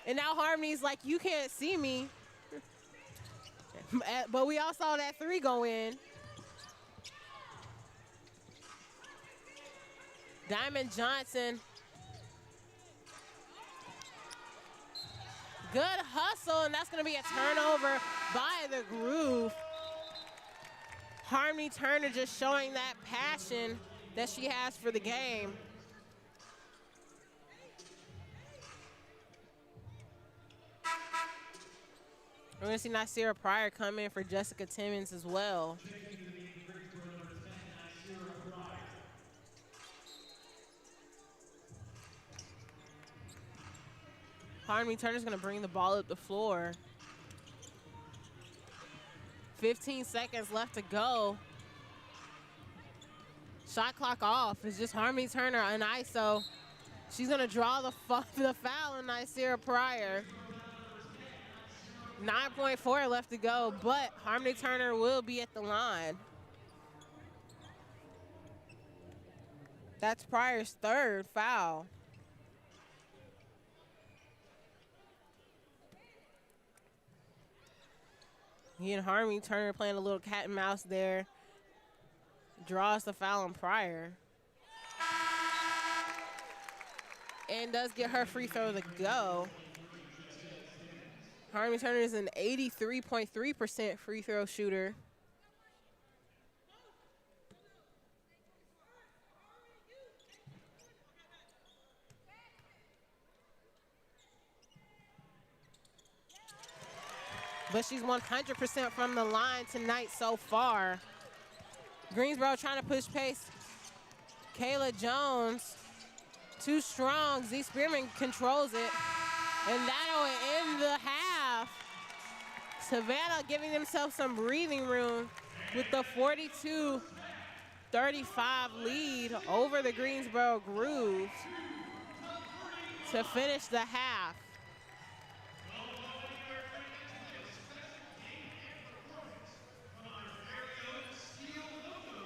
And now Harmony's like, you can't see me. But we all saw that 3 go in. Diamond Johnson. Good hustle, and that's going to be a turnover by the Groove. Harmony Turner just showing that passion that she has for the game. We're going to see Nasira Pryor come in for Jessica Timmons as well. Harmony Turner's going to bring the ball up the floor. 15 seconds left to go. Shot clock off. It's just Harmony Turner on ISO. She's going to draw the foul on Nasira Pryor. 9.4 left to go, but Harmony Turner will be at the line. That's Pryor's third foul. Again, Harmony Turner playing a little cat and mouse there. Draws the foul on Pryor. And does get her free throw to go. Harmony Turner is an 83.3% free throw shooter. But she's 100% from the line tonight so far. Greensboro trying to push pace. Kayla Jones, too strong. Z Spearman controls it. And that'll end the half. Savannah giving themselves some breathing room with the 42-35 lead over the Greensboro Groove to finish the half.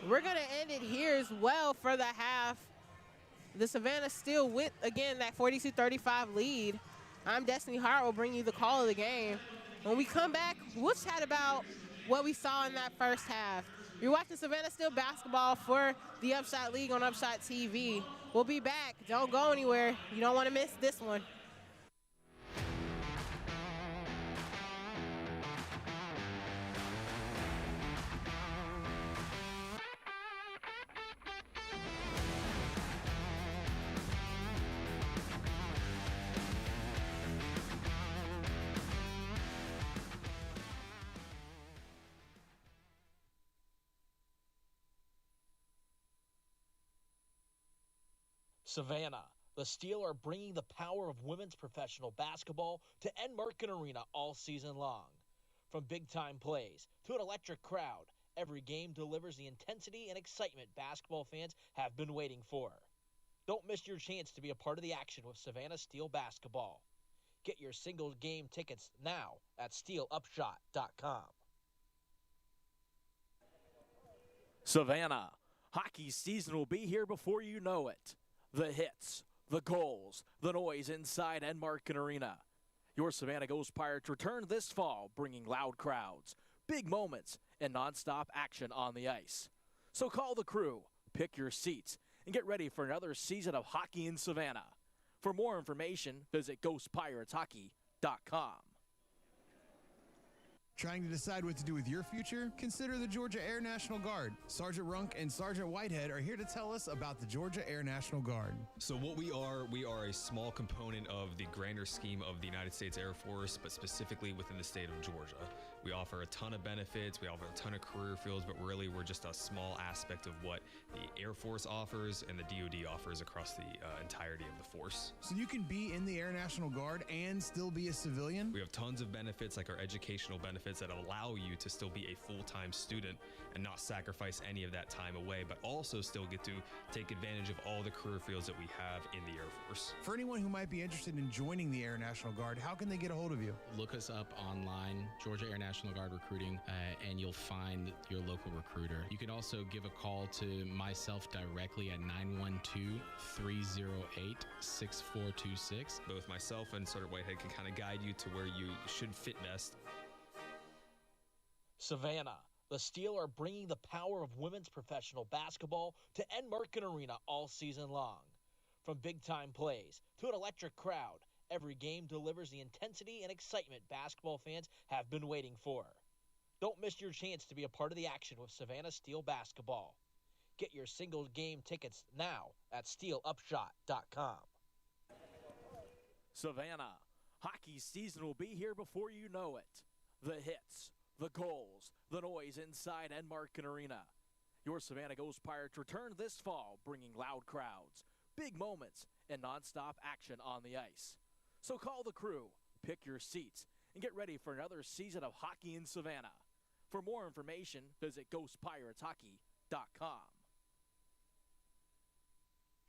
We're going to end it here as well for the half. The Savannah Steel with, again, that 42-35 lead. I'm Destiny Hart. Will bring you the call of the game. When we come back, we'll chat about what we saw in that first half. You're watching Savannah Steel basketball for the UPSHOT League on UPSHOT TV. We'll be back. Don't go anywhere. You don't want to miss this one. Savannah, the Steel are bringing the power of women's professional basketball to Enmarket Arena all season long. From big-time plays to an electric crowd, every game delivers the intensity and excitement basketball fans have been waiting for. Don't miss your chance to be a part of the action with Savannah Steel basketball. Get your single game tickets now at steelupshot.com. Savannah, hockey season will be here before you know it. The hits, the goals, the noise inside Enmarket Arena. Your Savannah Ghost Pirates return this fall, bringing loud crowds, big moments, and nonstop action on the ice. So call the crew, pick your seats, and get ready for another season of hockey in Savannah. For more information, visit ghostpirateshockey.com. Trying to decide what to do with your future? Consider the Georgia Air National Guard. Sergeant Runk and Sergeant Whitehead are here to tell us about the Georgia Air National Guard. So what we are a small component of the grander scheme of the United States Air Force, but specifically within the state of Georgia. We offer a ton of benefits, we offer a ton of career fields, but really we're just a small aspect of what the Air Force offers and the DoD offers across the entirety of the force. So you can be in the Air National Guard and still be a civilian? We have tons of benefits, like our educational benefits that allow you to still be a full-time student and not sacrifice any of that time away, but also still get to take advantage of all the career fields that we have in the Air Force. For anyone who might be interested in joining the Air National Guard, how can they get a hold of you? Look us up online, Georgia Air National Guard Recruiting, and you'll find your local recruiter. You can also give a call to myself directly at 912-308-6426. Both myself and Sergeant Whitehead can kind of guide you to where you should fit best. Savannah, the Steel are bringing the power of women's professional basketball to Enmarket Arena all season long. From big-time plays to an electric crowd, every game delivers the intensity and excitement basketball fans have been waiting for. Don't miss your chance to be a part of the action with Savannah Steel basketball. Get your single game tickets now at steelupshot.com. Savannah, hockey season will be here before you know it. The hits, the goals, the noise inside Enmarket Arena. Your Savannah Ghost Pirates return this fall, bringing loud crowds, big moments, and nonstop action on the ice. So call the crew, pick your seats, and get ready for another season of hockey in Savannah. For more information, visit ghostpirateshockey.com.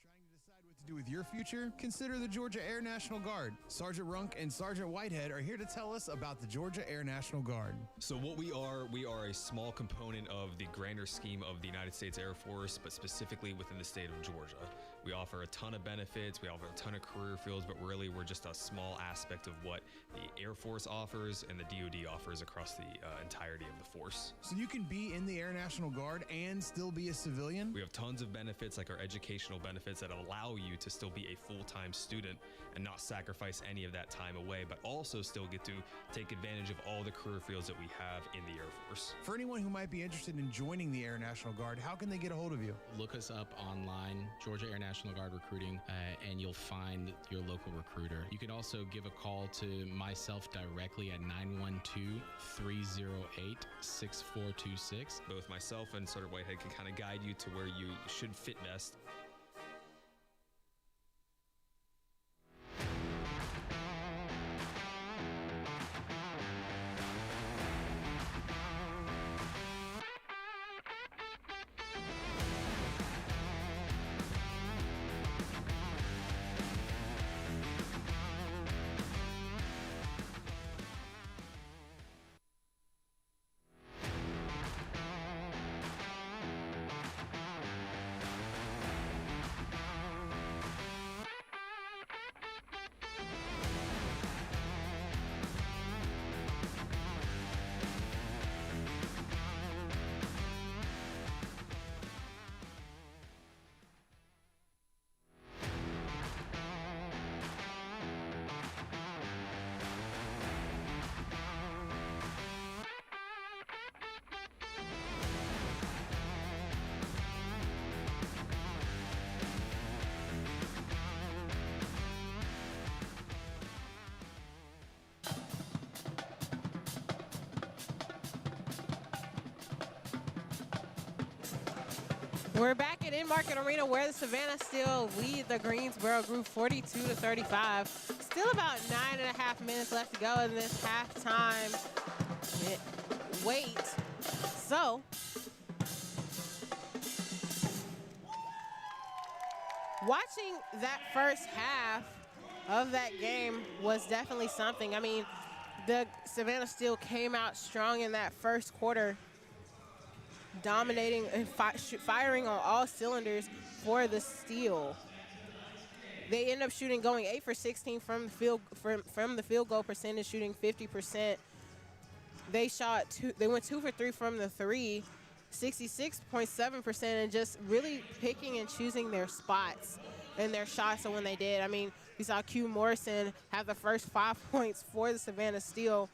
Trying to decide what to do with your future? Consider the Georgia Air National Guard. Sergeant Runk and Sergeant Whitehead are here to tell us about the Georgia Air National Guard. So what we are a small component of the grander scheme of the United States Air Force, but specifically within the state of Georgia. We offer a ton of benefits, we offer a ton of career fields, but really we're just a small aspect of what the Air Force offers and the DoD offers across the entirety of the force. So you can be in the Air National Guard and still be a civilian? We have tons of benefits, like our educational benefits that allow you you to still be a full-time student and not sacrifice any of that time away, but also still get to take advantage of all the career fields that we have in the Air Force. For anyone who might be interested in joining the Air National Guard, how can they get a hold of you? Look us up online, Georgia Air National Guard Recruiting, and you'll find your local recruiter. You can also give a call to myself directly at 912-308-6426. Both myself and Sergeant Whitehead can kind of guide you to where you should fit best. We're back at Enmarket Arena where the Savannah Steel lead the Greensboro Groove 42-35. Still about 9.5 minutes left to go in this halftime wait. So, watching that first half of that game was definitely something. I mean, the Savannah Steel came out strong in that first quarter, dominating and firing on all cylinders for the Steel. They end up going 8 for 16 from the field goal percentage, shooting 50%. They went 2 for 3 from the three, 66.7%, and just really picking and choosing their spots and their shots. So when they did, I mean, we saw Q Morrison have the first 5 points for the Savannah Steel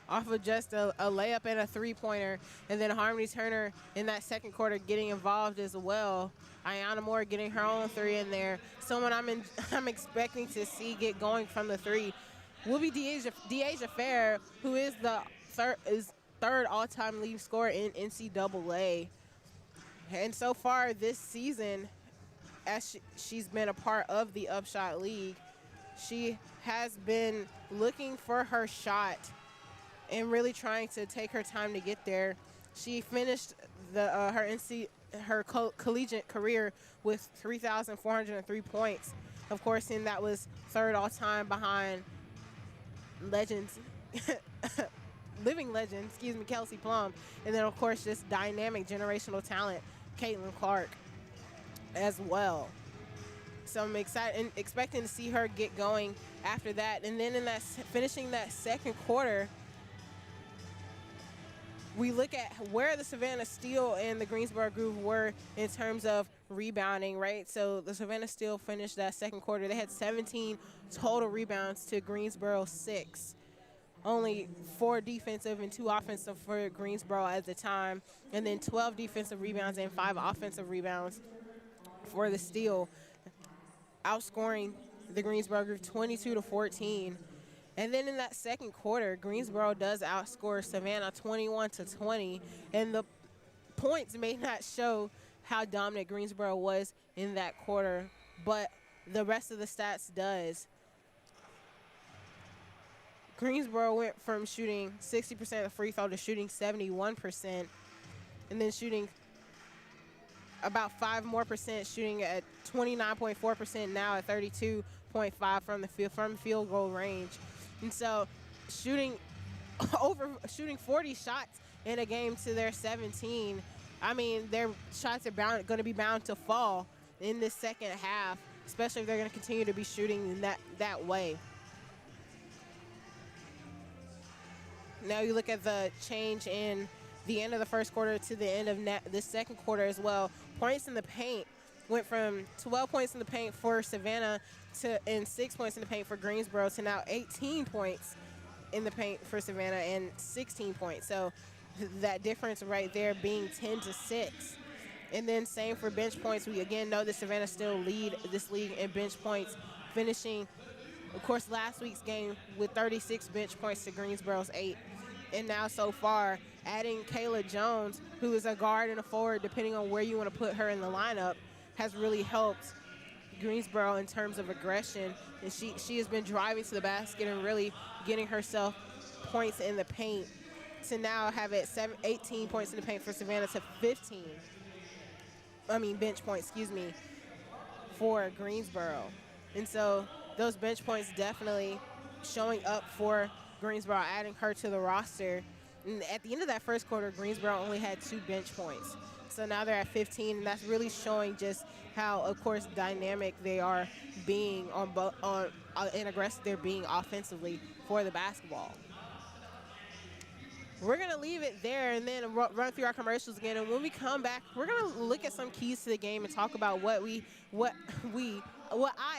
off of just a layup and a three-pointer. And then Harmony Turner in that second quarter getting involved as well. Ayanna Moore getting her own three in there. Someone I'm expecting to see get going from the three will be Deasia Fair, who is the third all-time leading scorer in NCAA. And so far this season, as she's been a part of the UPSHOT League, she has been looking for her shot and really trying to take her time to get there. She finished her collegiate career with 3,403 points. Of course, and that was third all-time behind legends, living legend, Kelsey Plum. And then, of course, just dynamic generational talent, Caitlin Clark as well. So I'm excited and expecting to see her get going after that. And then finishing that second quarter, we look at where the Savannah Steel and the Greensboro Groove were in terms of rebounding, right? So the Savannah Steel finished that second quarter. They had 17 total rebounds to Greensboro 6. Only 4 defensive and 2 offensive for Greensboro at the time. And then 12 defensive rebounds and 5 offensive rebounds for the Steel, outscoring the Greensboro Groove 22-14. And then in that second quarter, Greensboro does outscore Savannah 21-20, and the points may not show how dominant Greensboro was in that quarter, but the rest of the stats does. Greensboro went from shooting 60% of free throw to shooting 71%, and then shooting about 5 more percent, shooting at 29.4% now at 32.5 from the field goal range. And so shooting 40 shots in a game to their 17, I mean, their shots are going to be bound to fall in this second half, especially if they're going to continue to be shooting that way. Now you look at the change in the end of the first quarter to the end of the second quarter as well. Points in the paint went from 12 points in the paint for Savannah and 6 points in the paint for Greensboro to now 18 points in the paint for Savannah and 16 points. So that difference right there being 10-6. And then same for bench points. We again know that Savannah still lead this league in bench points, finishing, of course, last week's game with 36 bench points to Greensboro's 8. And now so far, adding Kayla Jones, who is a guard and a forward, depending on where you want to put her in the lineup, has really helped Greensboro in terms of aggression. And she has been driving to the basket and really getting herself points in the paint to now have it 18 points in the paint for Savannah to 15. Bench points, for Greensboro. And so those bench points definitely showing up for Greensboro, adding her to the roster. And at the end of that first quarter, Greensboro only had 2 bench points. So now they're at 15, and that's really showing just how, of course, dynamic they are being and aggressive they're being offensively for the basketball. We're going to leave it there and then run through our commercials again. And when we come back, we're going to look at some keys to the game and talk about what I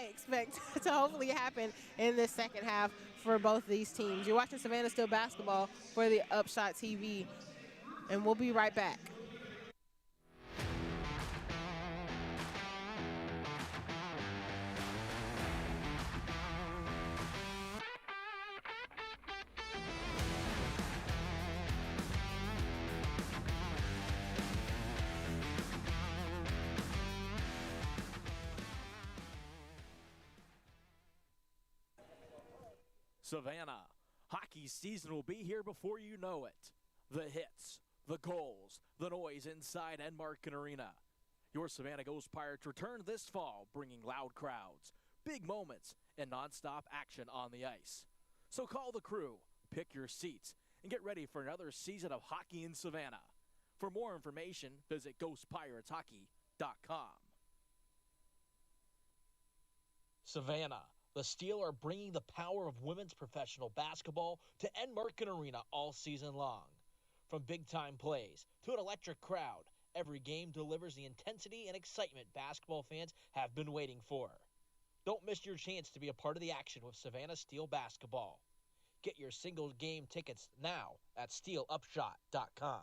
expect to hopefully happen in the second half for both these teams. You're watching Savannah Steel basketball for the UPSHOT TV, and we'll be right back. Savannah, hockey season will be here before you know it. The hits, the goals, the noise inside Enmarket Arena. Your Savannah Ghost Pirates return this fall, bringing loud crowds, big moments, and nonstop action on the ice. So call the crew, pick your seats, and get ready for another season of hockey in Savannah. For more information, visit ghostpirateshockey.com. Savannah, the Steel are bringing the power of women's professional basketball to Enmarket Arena all season long. From big-time plays to an electric crowd, every game delivers the intensity and excitement basketball fans have been waiting for. Don't miss your chance to be a part of the action with Savannah Steel basketball. Get your single game tickets now at steelupshot.com.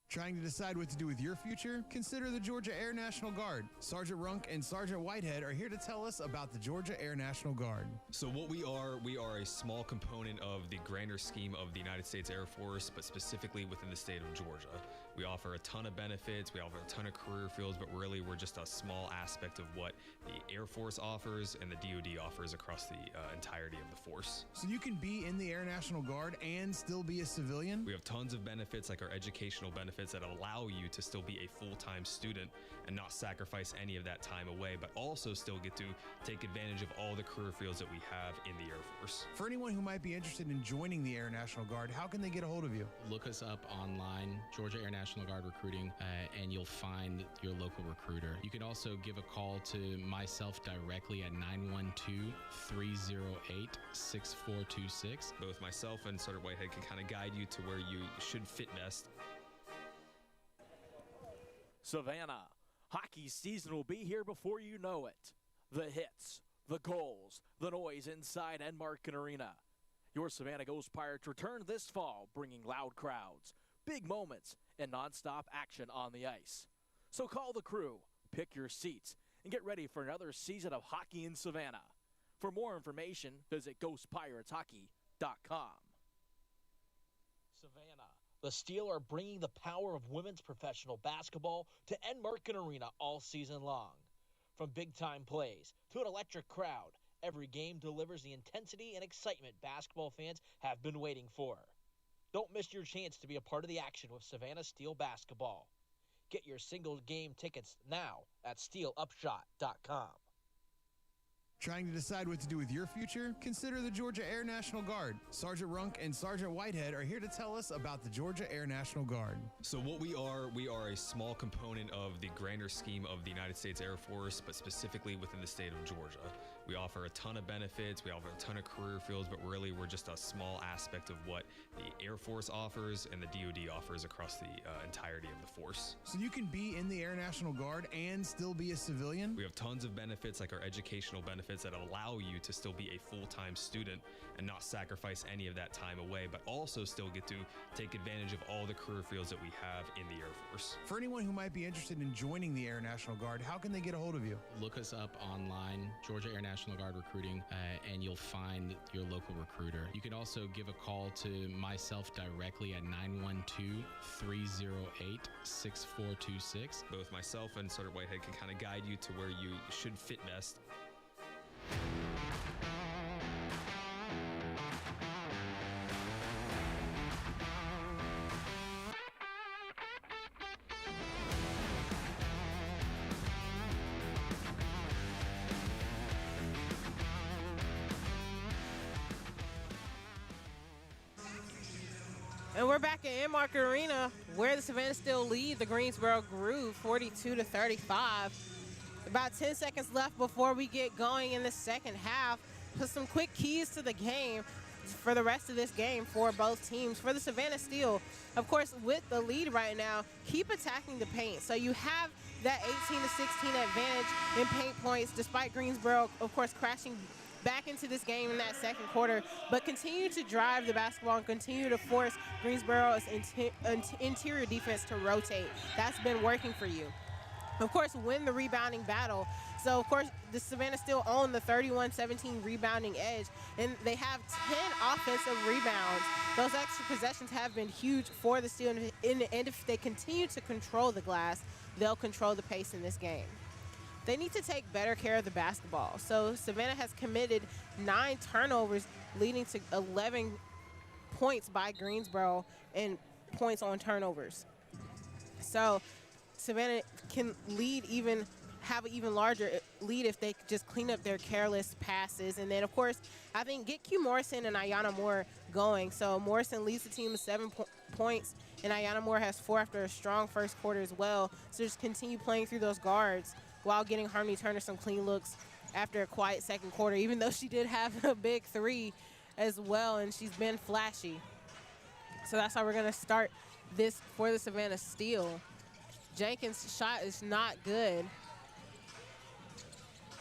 Trying to decide what to do with your future? Consider the Georgia Air National Guard. Sergeant Runk and Sergeant Whitehead are here to tell us about the Georgia Air National Guard. So what we are a small component of the grander scheme of the United States Air Force, but specifically within the state of Georgia. We offer a ton of benefits, we offer a ton of career fields, but really we're just a small aspect of what the Air Force offers and the DoD offers across the entirety of the force. So you can be in the Air National Guard and still be a civilian? We have tons of benefits, like our educational benefits that allow you to still be a full-time student and not sacrifice any of that time away, but also still get to take advantage of all the career fields that we have in the Air Force. For anyone who might be interested in joining the Air National Guard, how can they get a hold of you? Look us up online, Georgia Air National Guard Recruiting, and you'll find your local recruiter. You can also give a call to myself directly at 912-308-6426. Both myself and Sergeant Whitehead can kind of guide you to where you should fit best. Savannah, hockey season will be here before you know it. The hits, the goals, the noise inside Enmarket Arena. Your Savannah Ghost Pirates return this fall, bringing loud crowds, big moments, and nonstop action on the ice. So call the crew, pick your seats, and get ready for another season of hockey in Savannah. For more information, visit ghostpirateshockey.com. Savannah, the Steel are bringing the power of women's professional basketball to Enmarket Arena all season long. From big-time plays to an electric crowd, every game delivers the intensity and excitement basketball fans have been waiting for. Don't miss your chance to be a part of the action with Savannah Steel basketball. Get your single game tickets now at steelupshot.com. Trying to decide what to do with your future? Consider the Georgia Air National Guard. Sergeant Runk and Sergeant Whitehead are here to tell us about the Georgia Air National Guard. So what we are a small component of the grander scheme of the United States Air Force, but specifically within the state of Georgia. We offer a ton of benefits, we offer a ton of career fields, but really we're just a small aspect of what the Air Force offers and the DoD offers across the entirety of the force. So you can be in the Air National Guard and still be a civilian? We have tons of benefits, like our educational benefits, that allow you to still be a full-time student and not sacrifice any of that time away, but also still get to take advantage of all the career fields that we have in the Air Force. For anyone who might be interested in joining the Air National Guard, how can they get a hold of you? Look us up online, Georgia Air National Guard Recruiting, and you'll find your local recruiter. You can also give a call to myself directly at 912-308-6426. Both myself and Sergeant Whitehead can kind of guide you to where you should fit best. And we're back at Enmarket Arena, where the Savannah Steel lead the Greensboro Groove 42-35. About 10 seconds left before we get going in the second half. Put some quick keys to the game for the rest of this game for both teams. For the Savannah Steel, of course, with the lead right now, keep attacking the paint. So you have that 18-16 advantage in paint points, despite Greensboro, of course, crashing back into this game in that second quarter, but continue to drive the basketball and continue to force Greensboro's interior defense to rotate. That's been working for you. Of course, win the rebounding battle. So, of course, the Savannah Steel own the 31-17 rebounding edge, and they have 10 offensive rebounds. Those extra possessions have been huge for the Steel, and if they continue to control the glass, they'll control the pace in this game. They need to take better care of the basketball. So Savannah has committed 9 turnovers, leading to 11 points by Greensboro and points on turnovers. So Savannah can have an even larger lead if they just clean up their careless passes. And then, of course, I think get Q Morrison and Ayanna Moore going. So Morrison leads the team with 7 points, and Ayanna Moore has 4 after a strong first quarter as well. So just continue playing through those guards while getting Harmony Turner some clean looks after a quiet second quarter, even though she did have a big 3 as well, and she's been flashy. So that's how we're going to start this for the Savannah Steel. Jenkins' shot is not good.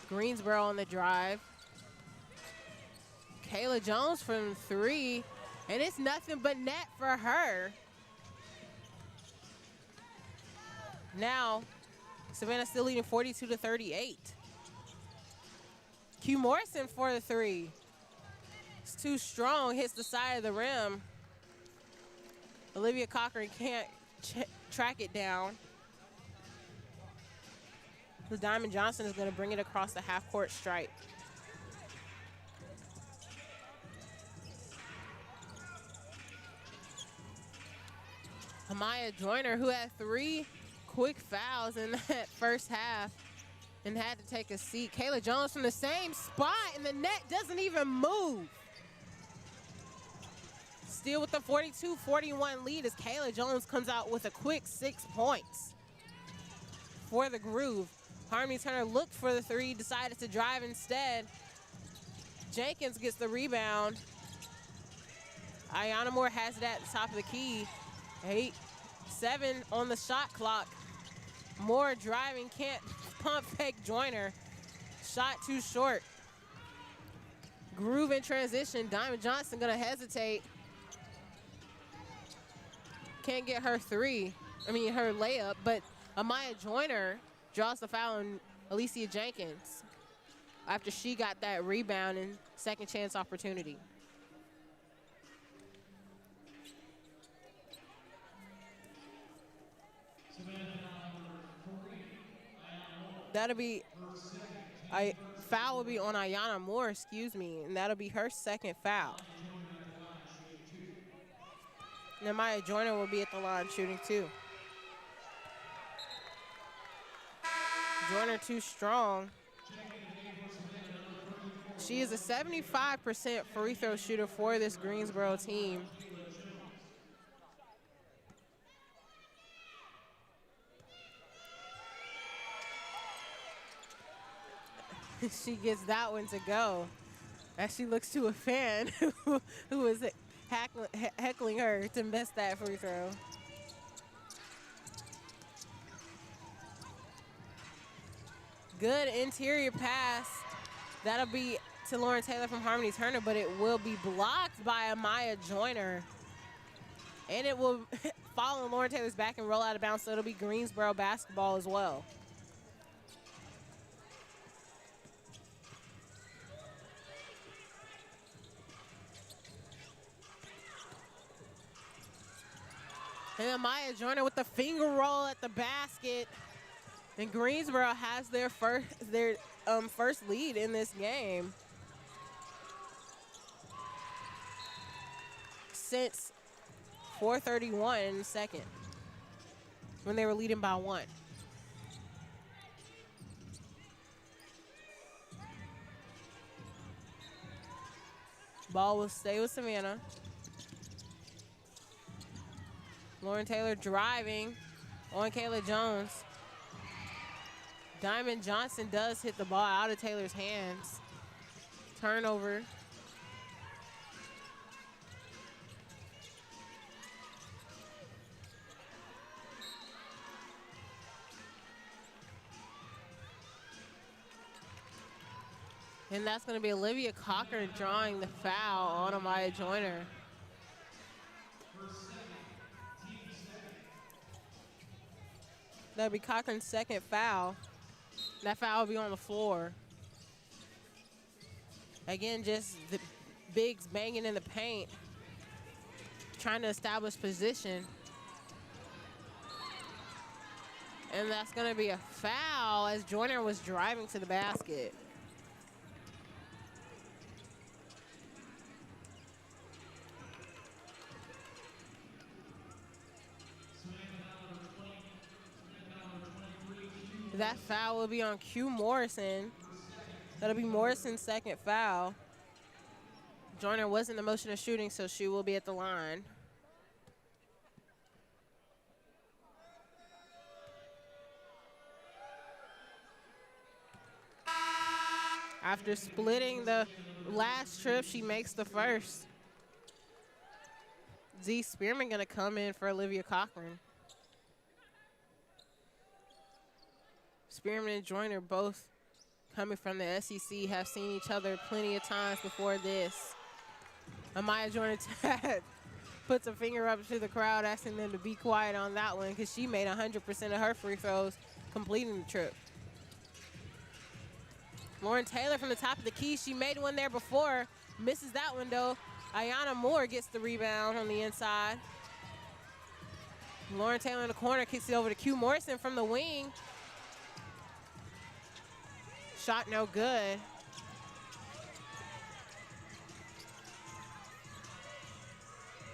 Greensboro on the drive. Kayla Jones from 3, and it's nothing but net for her. Now, Savannah still leading 42-38. Q Morrison for the 3. It's too strong, hits the side of the rim. Olivia Cochran can't track it down. The Diamond Johnson is going to bring it across the half-court stripe. Amaya Joyner, who had 3 quick fouls in that first half and had to take a seat. Kayla Jones from the same spot, and the net doesn't even move. Still with the 42-41 lead as Kayla Jones comes out with a quick 6 points for the Groove. Harmony Turner looked for the 3, decided to drive instead. Jenkins gets the rebound. Ayanna Moore has it at the top of the key. 8-7 on the shot clock. Moore driving, can't pump fake Joyner. Shot too short. Groove in transition. Diamond Johnson gonna hesitate. Can't get her her layup, but Amaya Joyner draws the foul on Alicia Jenkins after she got that rebound and second chance opportunity. That'll be, foul will be on Ayanna Moore, and that'll be her second foul. And Amaya Joyner will be at the line shooting too. Joyner too strong. She is a 75% free throw shooter for this Greensboro team. She gets that one to go as she looks to a fan who is heckling her to miss that free throw. Good interior pass. That'll be to Lauren Taylor from Harmony Turner, but it will be blocked by Amaya Joyner. And it will fall on Lauren Taylor's back and roll out of bounds, so it'll be Greensboro basketball as well. And Amaya Joyner with the finger roll at the basket. And Greensboro has their first lead in this game since 4:31 in the second, when they were leading by 1. Ball will stay with Savannah. Lauren Taylor driving on Kayla Jones. Diamond Johnson does hit the ball out of Taylor's hands. Turnover. And that's going to be Olivia Cochran drawing the foul on Amaya Joyner. That'll be Cochran's second foul. That foul will be on the floor. Again, just the bigs banging in the paint, trying to establish position. And that's going to be a foul as Joyner was driving to the basket. That foul will be on Q Morrison. That'll be Morrison's second foul. Joyner was in the motion of shooting, so she will be at the line. After splitting the last trip, she makes the first. Z Spearman gonna come in for Olivia Cochran. Spearman and Joyner, both coming from the SEC, have seen each other plenty of times before this. Amaya Joyner puts a finger up to the crowd, asking them to be quiet on that one because she made 100% of her free throws completing the trip. Lauren Taylor from the top of the key. She made one there before. Misses that one, though. Ayana Moore gets the rebound on the inside. Lauren Taylor in the corner kicks it over to Q Morrison from the wing. Shot no good.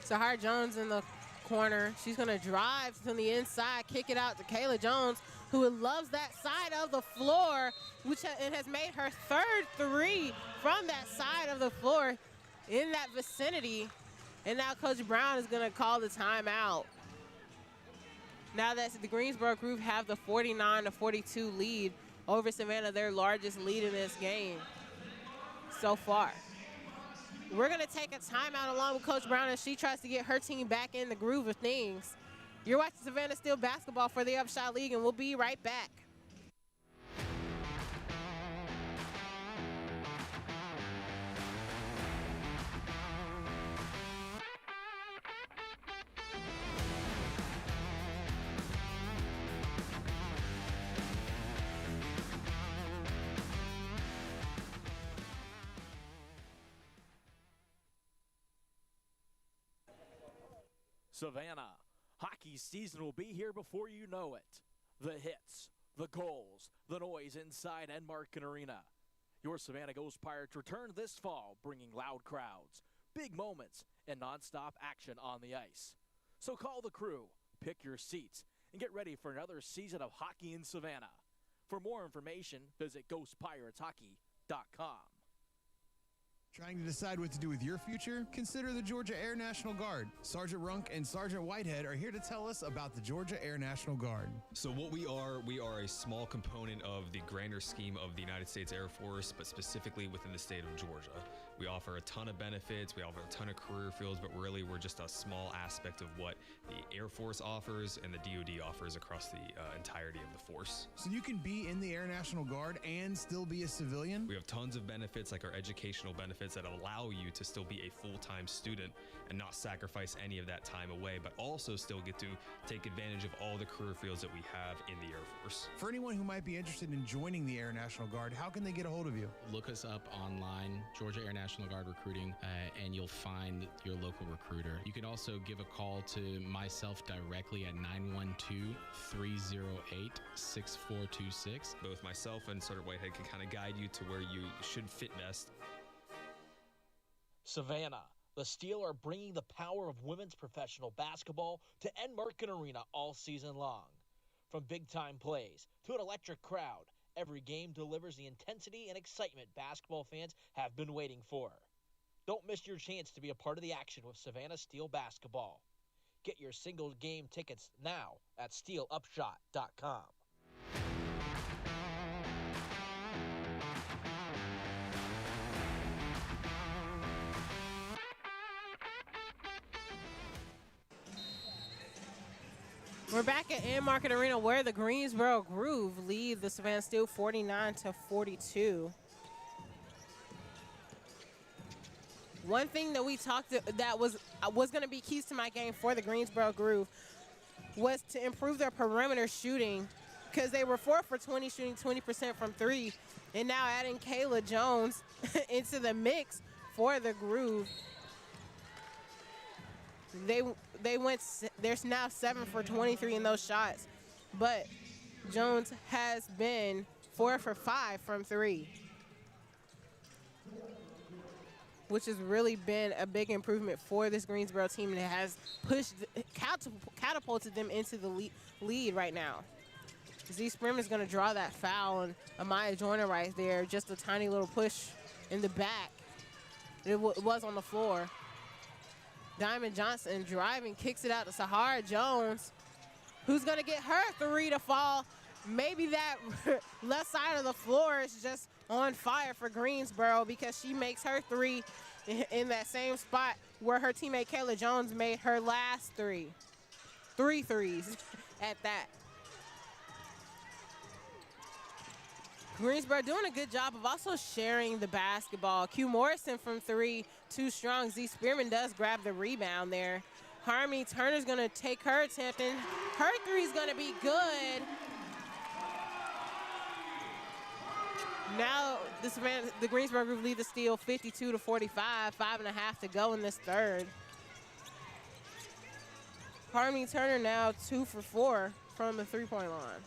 Sahar Jones in the corner. She's going to drive from the inside, kick it out to Kayla Jones, who loves that side of the floor, which has made her third three from that side of the floor in that vicinity. And now Coach Brown is going to call the timeout. Now that the Greensboro Groove have the 49-42 lead over Savannah, their largest lead in this game so far. We're going to take a timeout along with Coach Brown as she tries to get her team back in the groove of things. You're watching Savannah Steel basketball for the UPSHOT League, and we'll be right back. Savannah, hockey season will be here before you know it. The hits, the goals, the noise inside Enmarket Arena. Your Savannah Ghost Pirates return this fall, bringing loud crowds, big moments, and nonstop action on the ice. So call the crew, pick your seats, and get ready for another season of hockey in Savannah. For more information, visit ghostpirateshockey.com. Trying to decide what to do with your future? Consider the Georgia Air National Guard. Sergeant Runk and Sergeant Whitehead are here to tell us about the Georgia Air National Guard. So what we are a small component of the grander scheme of the United States Air Force, but specifically within the state of Georgia. We offer a ton of benefits, we offer a ton of career fields, but really we're just a small aspect of what the Air Force offers and the DoD offers across the entirety of the force. So you can be in the Air National Guard and still be a civilian? We have tons of benefits, like our educational benefits that allow you to still be a full-time student and not sacrifice any of that time away, but also still get to take advantage of all the career fields that we have in the Air Force. For anyone who might be interested in joining the Air National Guard, how can they get a hold of you? Look us up online, Georgia Air National Guard Recruiting, and you'll find your local recruiter. You can also give a call to myself directly at 912-308-6426. Both myself and Sergeant Whitehead can kind of guide you to where you should fit best. Savannah, the Steel are bringing the power of women's professional basketball to Enmarket Arena all season long. From big-time plays to an electric crowd, every game delivers the intensity and excitement basketball fans have been waiting for. Don't miss your chance to be a part of the action with Savannah Steel basketball. Get your single game tickets now at steelupshot.com. We're back at Enmarket Arena where the Greensboro Groove lead the Savannah Steel 49-42. One thing that we talked that was going to be keys to my game for the Greensboro Groove was to improve their perimeter shooting, because they were 4 for 20, shooting 20% from three, and now adding Kayla Jones into the mix for the Groove. There's now 7 for 23 in those shots, but Jones has been 4 for 5 from three, which has really been a big improvement for this Greensboro team, and it has catapulted them into the lead right now. Z Spearman is going to draw that foul, and Amaya Joyner right there, just a tiny little push in the back. It was on the floor. Diamond Johnson driving, kicks it out to Sahara Jones, who's going to get her three to fall. Maybe that left side of the floor is just on fire for Greensboro, because she makes her three in that same spot where her teammate Kayla Jones made her last three. 3 threes at that. Greensboro doing a good job of also sharing the basketball. Q Morrison from three, too strong. Z Spearman does grab the rebound there. Harmony Turner's going to take her attempt, and her three's going to be good. Now the Greensboro Groove lead the Steel 52-45, 5.5 to go in this third. Harmony Turner now 2 for 4 from the three-point line.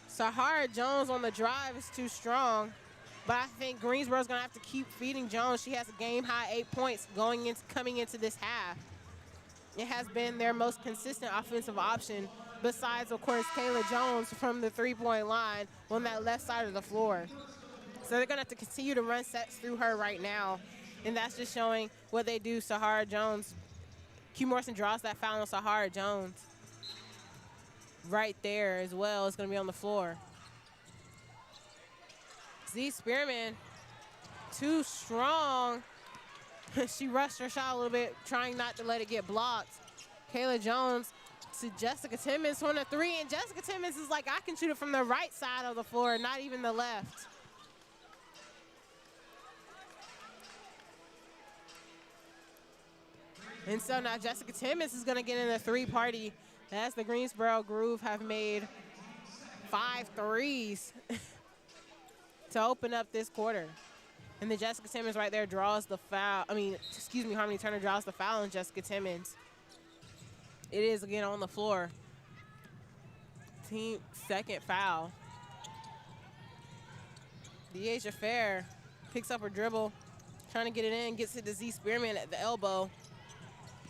Sahara Jones on the drive is too strong, but I think Greensboro's gonna have to keep feeding Jones. She has a game-high 8 points coming into this half. It has been their most consistent offensive option, besides, of course, Kayla Jones from the three-point line on that left side of the floor. So they're gonna have to continue to run sets through her right now, and that's just showing what they do. Sahara Jones, Q Morrison draws that foul on Sahara Jones. Right there as well. It's going to be on the floor. Z Spearman, too strong. She rushed her shot a little bit, trying not to let it get blocked. Kayla Jones to Jessica Timmons on a three, and Jessica Timmons is like, I can shoot it from the right side of the floor, not even the left. And so now Jessica Timmons is going to get in a three-party, as the Greensboro Groove have made 5 threes to open up this quarter. And then Jessica Timmons right there draws the foul. Harmony Turner draws the foul on Jessica Timmons. It is again on the floor. Team second foul. Deasia Fair picks up her dribble, trying to get it in, gets it to Z Spearman at the elbow.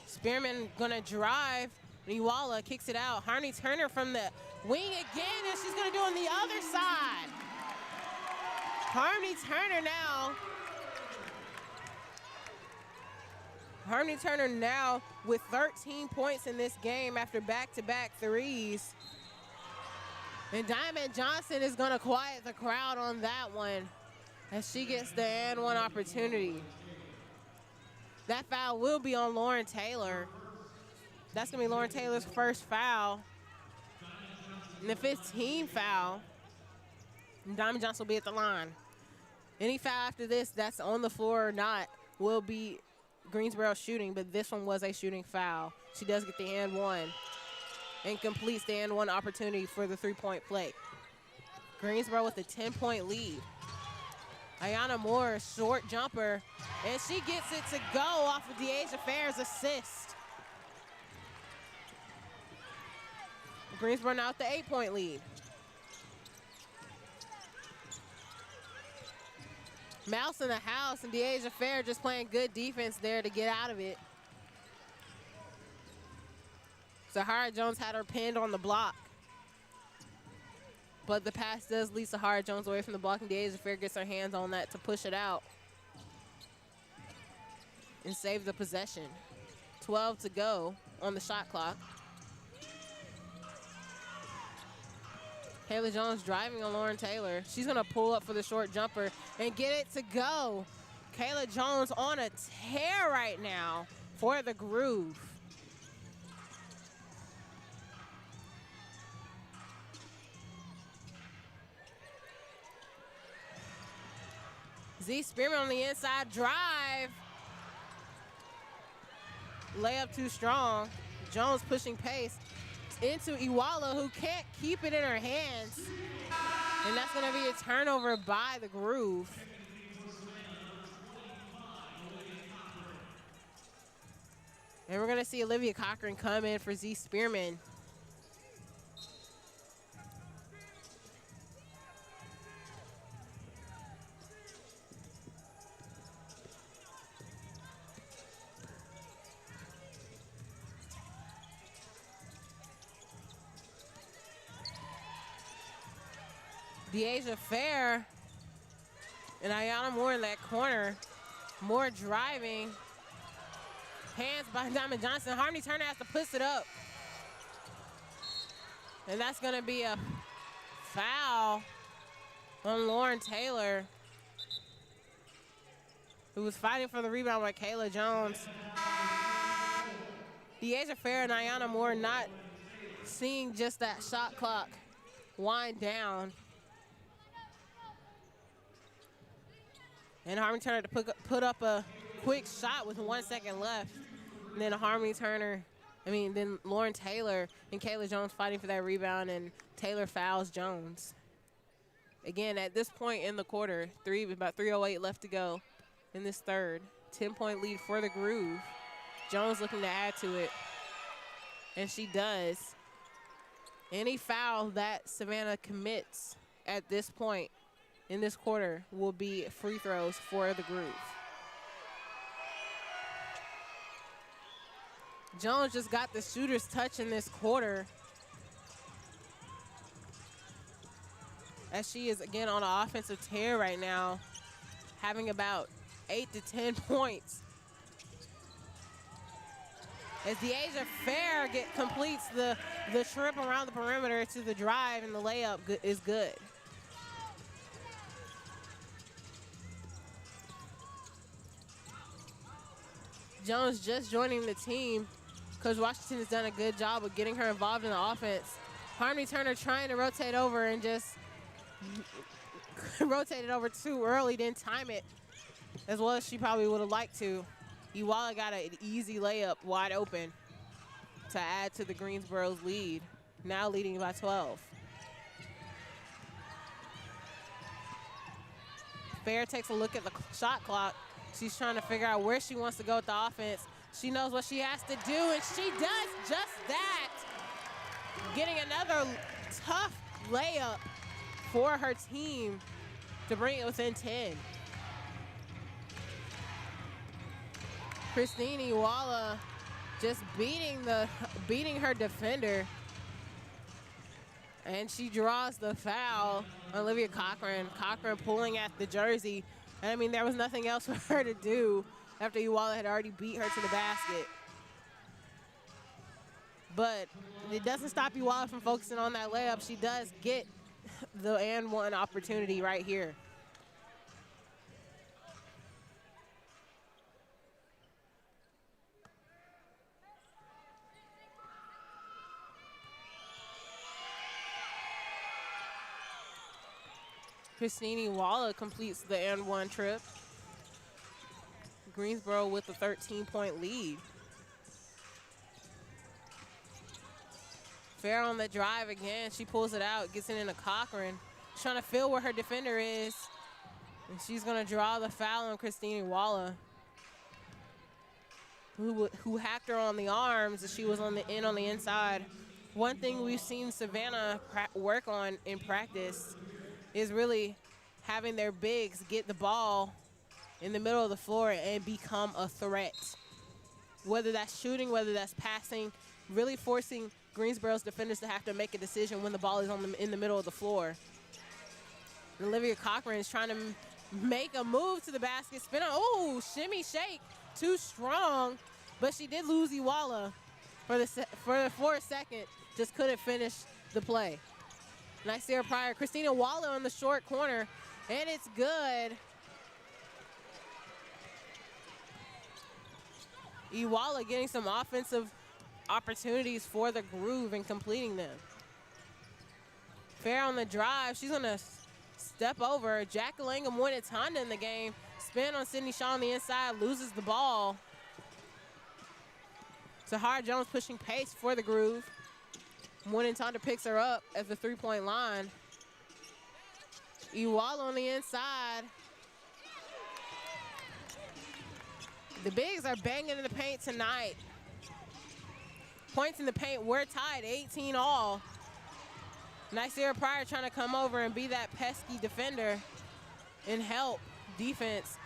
Spearman gonna drive. Niwala kicks it out. Harmony Turner from the wing again, and she's going to do it on the other side. Harmony Turner now. Harmony Turner now with 13 points in this game after back-to-back threes. And Diamond Johnson is going to quiet the crowd on that one as she gets the and one opportunity. That foul will be on Lauren Taylor. That's going to be Lauren Taylor's first foul. And the 15th foul. And Diamond Johnson will be at the line. Any foul after this that's on the floor or not will be Greensboro shooting, but this one was a shooting foul. She does get the and one and completes the and one opportunity for the three-point play. Greensboro with a 10-point lead. Ayana Moore, short jumper, and she gets it to go off of Deasia Fair's assist. Greensboro now with the 8-point lead. Mouse in the house, and Deasia Fair just playing good defense there to get out of it. Sahara Jones had her pinned on the block. But the pass does lead Sahara Jones away from the block, and Deasia Fair gets her hands on that to push it out and save the possession. 12 to go on the shot clock. Kayla Jones driving on Lauren Taylor. She's gonna pull up for the short jumper and get it to go. Kayla Jones on a tear right now for the Groove. Z Spearman on the inside drive. Layup too strong. Jones pushing pace into Iwala, who can't keep it in her hands. And that's gonna be a turnover by the Groove. And we're gonna see Olivia Cochran come in for Z Spearman. Deasia Fair and Ayana Moore in that corner. Moore driving. Hands by Diamond Johnson. Harmony Turner has to push it up. And that's going to be a foul on Lauren Taylor, who was fighting for the rebound with Kayla Jones. Deasia Fair and Ayana Moore not seeing just that shot clock wind down. And Harmony Turner to put up a quick shot with 1 second left. And then then Lauren Taylor and Kayla Jones fighting for that rebound, and Taylor fouls Jones. Again, at this point in the quarter, about 3:08 left to go in this third. 10-point lead for the Groove. Jones looking to add to it, and she does. Any foul that Savannah commits at this point in this quarter will be free throws for the Groove. Jones just got the shooter's touch in this quarter, as she is again on an offensive tear right now, having about 8 to 10 points. As Deasia Fair completes the trip around the perimeter to the drive, and the layup is good. Jones just joining the team. Coach Washington has done a good job of getting her involved in the offense. Harmony Turner trying to rotate over and just rotated over too early, didn't time it as well as she probably would have liked to. Iwala got an easy layup wide open to add to the Greensboro's lead, now leading by 12. Fair takes a look at the shot clock. She's trying to figure out where she wants to go with the offense. She knows what she has to do, and she does just that. Getting another tough layup for her team to bring it within 10. Christine Iwala just beating her defender. And she draws the foul. Olivia Cochran. Cochran pulling at the jersey. And I mean, there was nothing else for her to do after Iwala had already beat her to the basket. But it doesn't stop Iwala from focusing on that layup. She does get the and one opportunity right here. Christine Iwala completes the and one trip. Greensboro with a 13-point lead. Fair on the drive again. She pulls it out, gets it into Cochran. Trying to feel where her defender is. And she's going to draw the foul on Christine Iwala, who hacked her on the arms as she was on the inside. One thing we've seen Savannah work on in practice is really having their bigs get the ball in the middle of the floor and become a threat. Whether that's shooting, whether that's passing, really forcing Greensboro's defenders to have to make a decision when the ball is in the middle of the floor. And Olivia Cochran is trying to make a move to the basket, spin on, oh, shimmy shake, too strong, but she did lose Iwala for a second, just couldn't finish the play. Nice there prior. Christina Iwala on the short corner, and it's good. Iwala getting some offensive opportunities for the Groove and completing them. Fair on the drive. She's going to step over. Jack Langham went Honda in the game. Spin on Sydney Shaw on the inside, loses the ball. Sahara Jones pushing pace for the Groove. Honda picks her up at the three-point line. Iwala on the inside. The bigs are banging in the paint tonight. Points in the paint, we're tied, 18 all. Nicera Pryor trying to come over and be that pesky defender and help defense.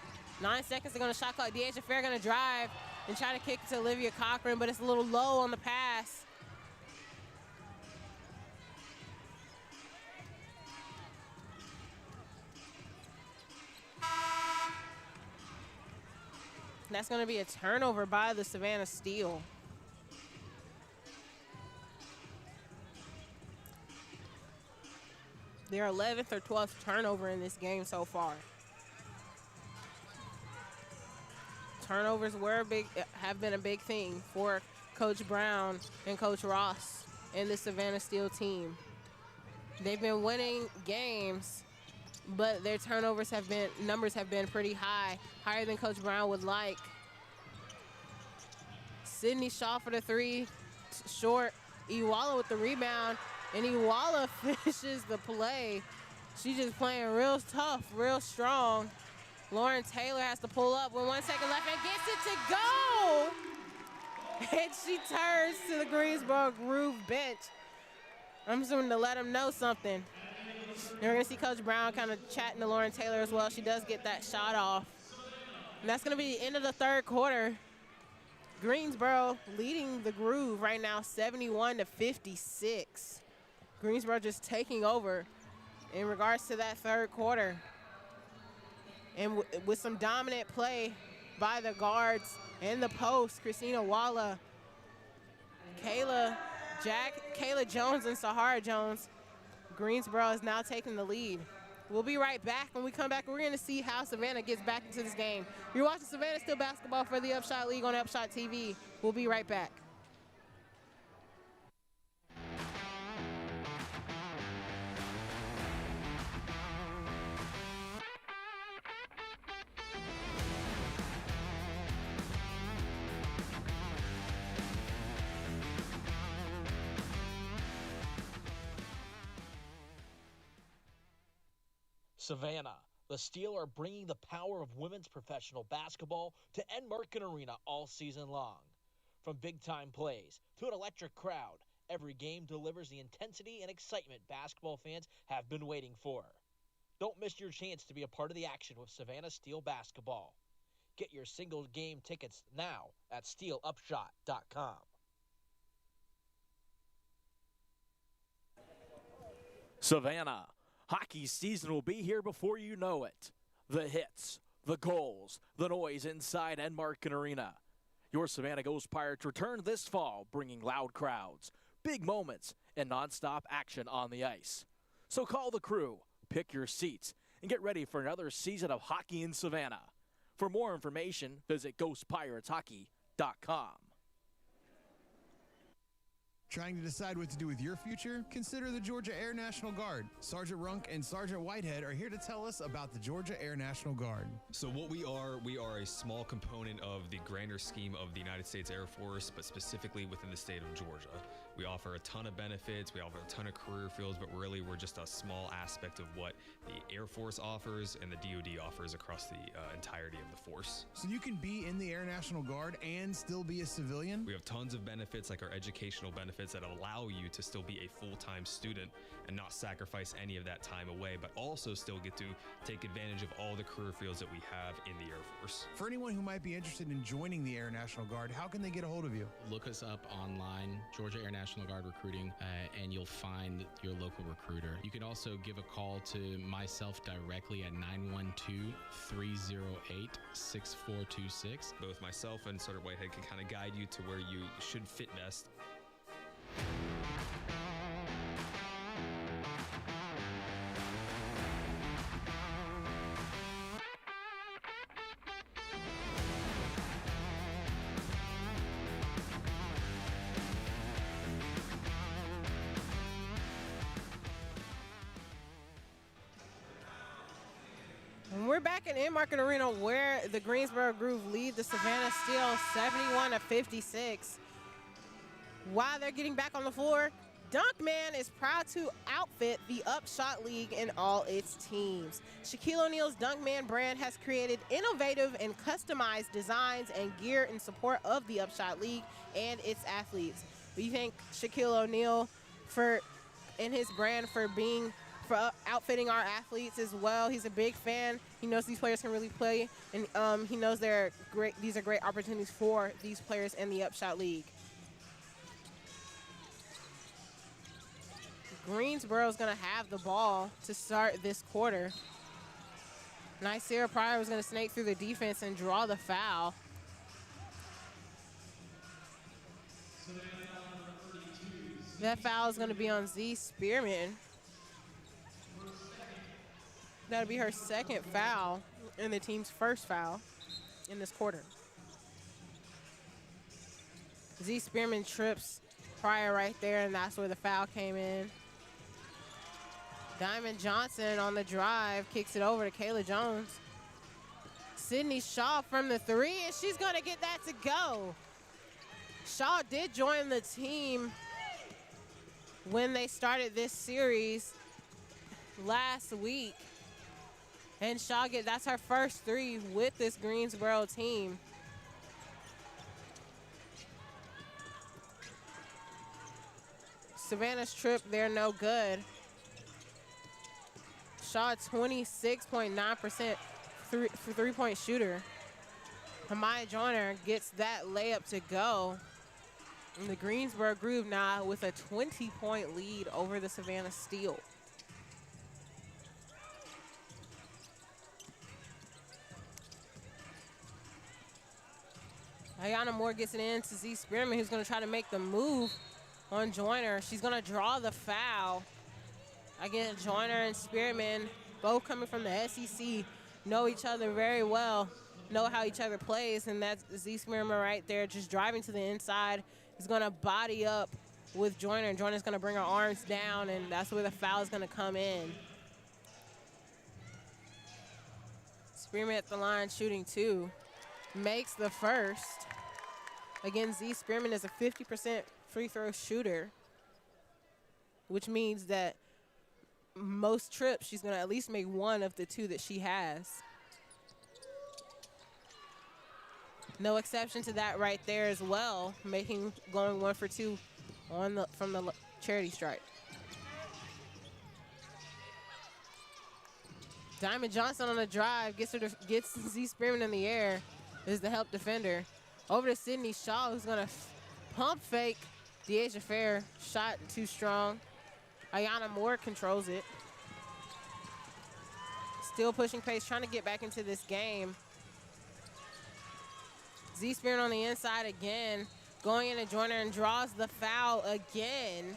9 seconds to go on the shot clock. Deasia Fair gonna drive and try to kick it to Olivia Cochran, but it's a little low on the pass. That's going to be a turnover by the Savannah Steel. Their 11th or 12th turnover in this game so far. Turnovers have been a big thing for Coach Brown and Coach Ross and the Savannah Steel team. They've been winning games, but their numbers have been pretty high, higher than Coach Brown would like. Sydney Shaw for the three, short. Iwala with the rebound, and Iwala finishes the play. She's just playing real tough, real strong. Lauren Taylor has to pull up with 1 second left and gets it to go. And she turns to the Greensboro Groove bench. I'm assuming to let them know something. And we're going to see Coach Brown kind of chatting to Lauren Taylor as well. She does get that shot off. And that's going to be the end of the third quarter. Greensboro leading the Groove right now, 71-56. Greensboro just taking over in regards to that third quarter. And with some dominant play by the guards and the post, Christina Walla, Kayla Jones, and Sahara Jones. Greensboro is now taking the lead. We'll be right back. When we come back, we're going to see how Savannah gets back into this game. You're watching Savannah Steel basketball for the UPSHOT League on UPSHOT TV. We'll be right back. Savannah, the Steel are bringing the power of women's professional basketball to Enmarket Arena all season long. From big-time plays to an electric crowd, every game delivers the intensity and excitement basketball fans have been waiting for. Don't miss your chance to be a part of the action with Savannah Steel basketball. Get your single game tickets now at steelupshot.com. Savannah, hockey season will be here before you know it. The hits, the goals, the noise inside Enmarket Arena. Your Savannah Ghost Pirates return this fall, bringing loud crowds, big moments, and nonstop action on the ice. So call the crew, pick your seats, and get ready for another season of hockey in Savannah. For more information, visit ghostpirateshockey.com. Trying to decide what to do with your future? Consider the Georgia Air National Guard. Sergeant Runk and Sergeant Whitehead are here to tell us about the Georgia Air National Guard. So what we are a small component of the grander scheme of the United States Air Force, but specifically within the state of Georgia. We offer a ton of benefits, we offer a ton of career fields, but really we're just a small aspect of what the Air Force offers and the DoD offers across the entirety of the force. So you can be in the Air National Guard and still be a civilian? We have tons of benefits, like our educational benefits that allow you to still be a full-time student and not sacrifice any of that time away, but also still get to take advantage of all the career fields that we have in the Air Force. For anyone who might be interested in joining the Air National Guard, how can they get a hold of you? Look us up online, Georgia Air National Guard Recruiting, and you'll find your local recruiter. You can also give a call to myself directly at 912-308-6426. Both myself and Sergeant Whitehead can kind of guide you to where you should fit best. And we're back in Enmarket Arena where the Greensboro Groove lead the Savannah Steel 71-56. While they're getting back on the floor, Dunkman is proud to outfit the UPSHOT League in all its teams. Shaquille O'Neal's Dunkman brand has created innovative and customized designs and gear in support of the UPSHOT League and its athletes. We thank Shaquille O'Neal and his brand for outfitting our athletes as well. He's a big fan. He knows these players can really play, and he knows these are great opportunities for these players in the UPSHOT League. Greensboro is going to have the ball to start this quarter. Nicera Pryor was going to snake through the defense and draw the foul. That foul is going to be on Z Spearman. That'll be her second foul and the team's first foul in this quarter. Z Spearman trips Pryor right there, and that's where the foul came in. Diamond Johnson on the drive, kicks it over to Kayla Jones. Sydney Shaw from the three, and she's gonna get that to go. Shaw did join the team when they started this series last week. And Shaw that's her first three with this Greensboro team. Savannah's trip, they're no good. Shaw 26.9% three-point shooter. Amaya Joyner gets that layup to go. And the Greensboro Groove now with a 20-point lead over the Savannah Steel. Ayana Moore gets it in to Z Spearman, who's going to try to make the move on Joyner. She's going to draw the foul. Again, Joyner and Spearman, both coming from the SEC, know each other very well, know how each other plays, and that's Z Spearman right there just driving to the inside. Is going to body up with Joyner, and Joyner's going to bring her arms down, and that's where the foul is going to come in. Spearman at the line shooting two, makes the first. Again, Z Spearman is a 50% free throw shooter, which means that most trips she's going to at least make one of the two that she has. No exception to that right there as well, going 1 for 2 from the charity stripe. Diamond Johnson on the drive gets Z Spearman in the air, is the help defender. Over to Sydney Shaw, who's going to pump fake Deasia Fair. Shot too strong. Ayana Moore controls it. Still pushing pace, trying to get back into this game. Z-Spirit on the inside again, going into Joyner and draws the foul again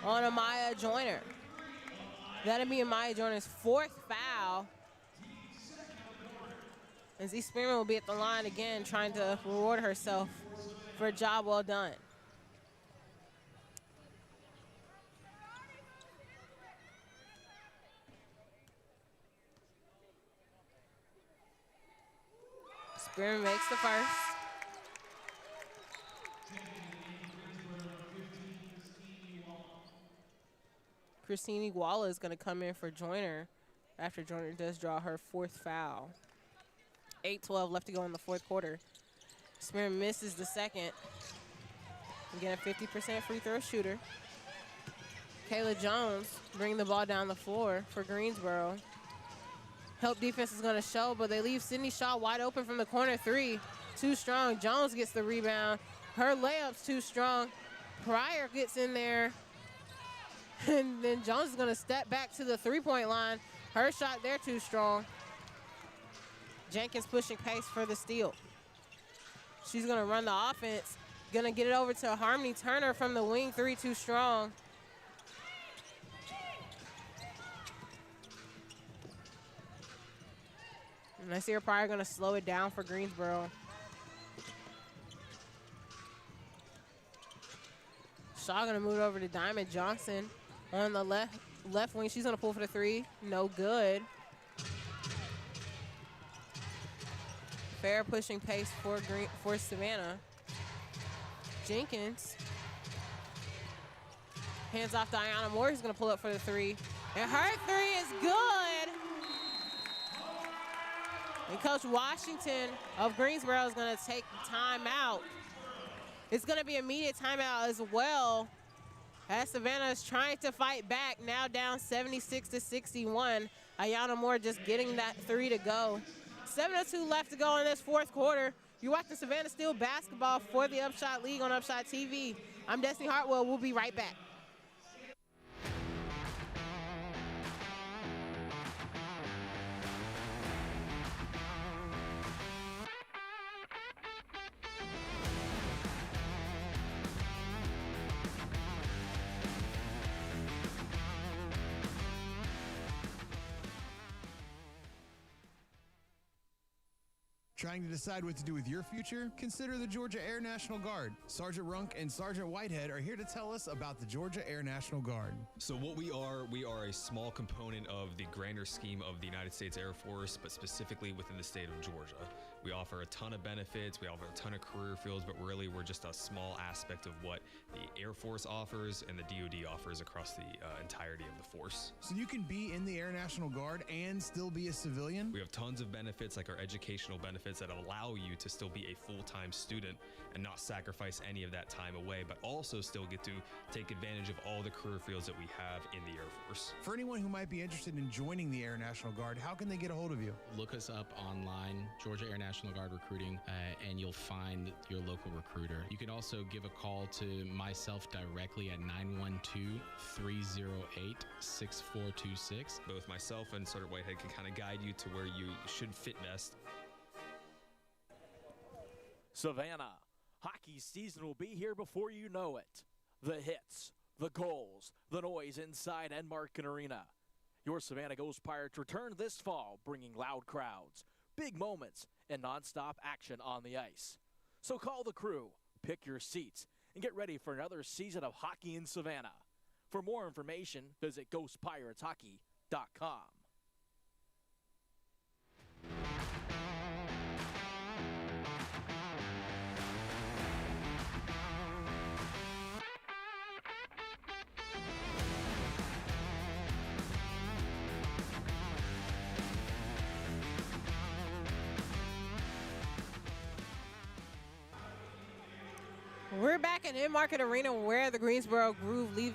on Amaya Joyner. That'll be Amaya Joyner's 4th foul. And Z-Spirit will be at the line again, trying to reward herself for a job well done. Spearman makes the first. Christine Iguala is going to come in for Joyner after Joyner does draw her 4th foul. 8:12 left to go in the 4th quarter. Spearman misses the second. Again, a 50% free throw shooter. Kayla Jones bringing the ball down the floor for Greensboro. Help defense is going to show, but they leave Sydney Shaw wide open from the corner 3. Too strong. Jones gets the rebound. Her layup's too strong. Pryor gets in there. And then Jones is going to step back to the 3-point line. Her shot there too strong. Jenkins pushing pace for the steal. She's going to run the offense. Going to get it over to Harmony Turner from the wing 3, too strong. And I see her Pryor going to slow it down for Greensboro. Shaw going to move it over to Diamond Johnson on the left wing. She's going to pull for the 3. No good. Fair pushing pace for Savannah. Jenkins. Hands off to Ayana Moore. He's going to pull up for the 3. And her 3 is good. And Coach Washington of Greensboro is going to take timeout. It's going to be immediate timeout as well, as Savannah is trying to fight back, now down 76-61. Ayana Moore just getting that 3 to go. 7:02 left to go in this 4th quarter. You're watching Savannah Steel basketball for the UPSHOT League on UPSHOT TV. I'm Destiny Hartwell. We'll be right back. Trying to decide what to do with your future? Consider the Georgia Air National Guard. Sergeant Runk and Sergeant Whitehead are here to tell us about the Georgia Air National Guard. So what we are a small component of the grander scheme of the United States Air Force, but specifically within the state of Georgia. We offer a ton of benefits, we offer a ton of career fields, but really we're just a small aspect of what the Air Force offers and the DoD offers across the entirety of the force. So you can be in the Air National Guard and still be a civilian? We have tons of benefits, like our educational benefits that allow you to still be a full-time student and not sacrifice any of that time away, but also still get to take advantage of all the career fields that we have in the Air Force. For anyone who might be interested in joining the Air National Guard, how can they get a hold of you? Look us up online, Georgia Air National Guard Recruiting, and you'll find your local recruiter. You can also give a call to myself directly at 912-308-6426. Both myself and Sergeant Whitehead can kind of guide you to where you should fit best. Savannah, hockey season will be here before you know it. The hits, the goals, the noise inside Enmarket Arena. Your Savannah Ghost Pirates return this fall, bringing loud crowds, big moments, and nonstop action on the ice. So call the crew, pick your seats, and get ready for another season of hockey in Savannah. For more information, visit ghostpirateshockey.com. We're back at Enmarket Arena where the Greensboro Groove lead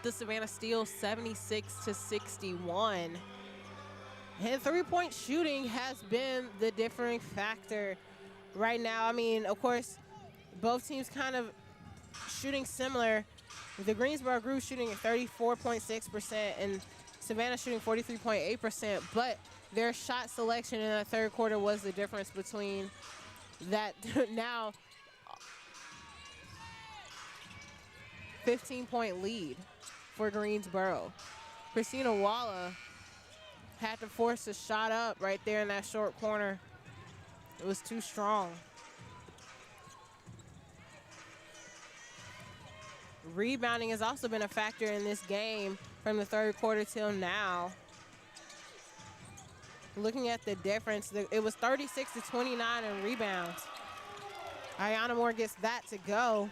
the Savannah Steel 76-61. And three-point shooting has been the differing factor right now. I mean, of course, both teams kind of shooting similar. The Greensboro Groove shooting at 34.6% and Savannah shooting 43.8%, but their shot selection in that third quarter was the difference between that now 15-point lead for Greensboro. Christina Walla had to force a shot up right there in that short corner. It was too strong. Rebounding has also been a factor in this game from the third quarter till now. Looking at the difference, it was 36-29 in rebounds. Ayana Moore gets that to go.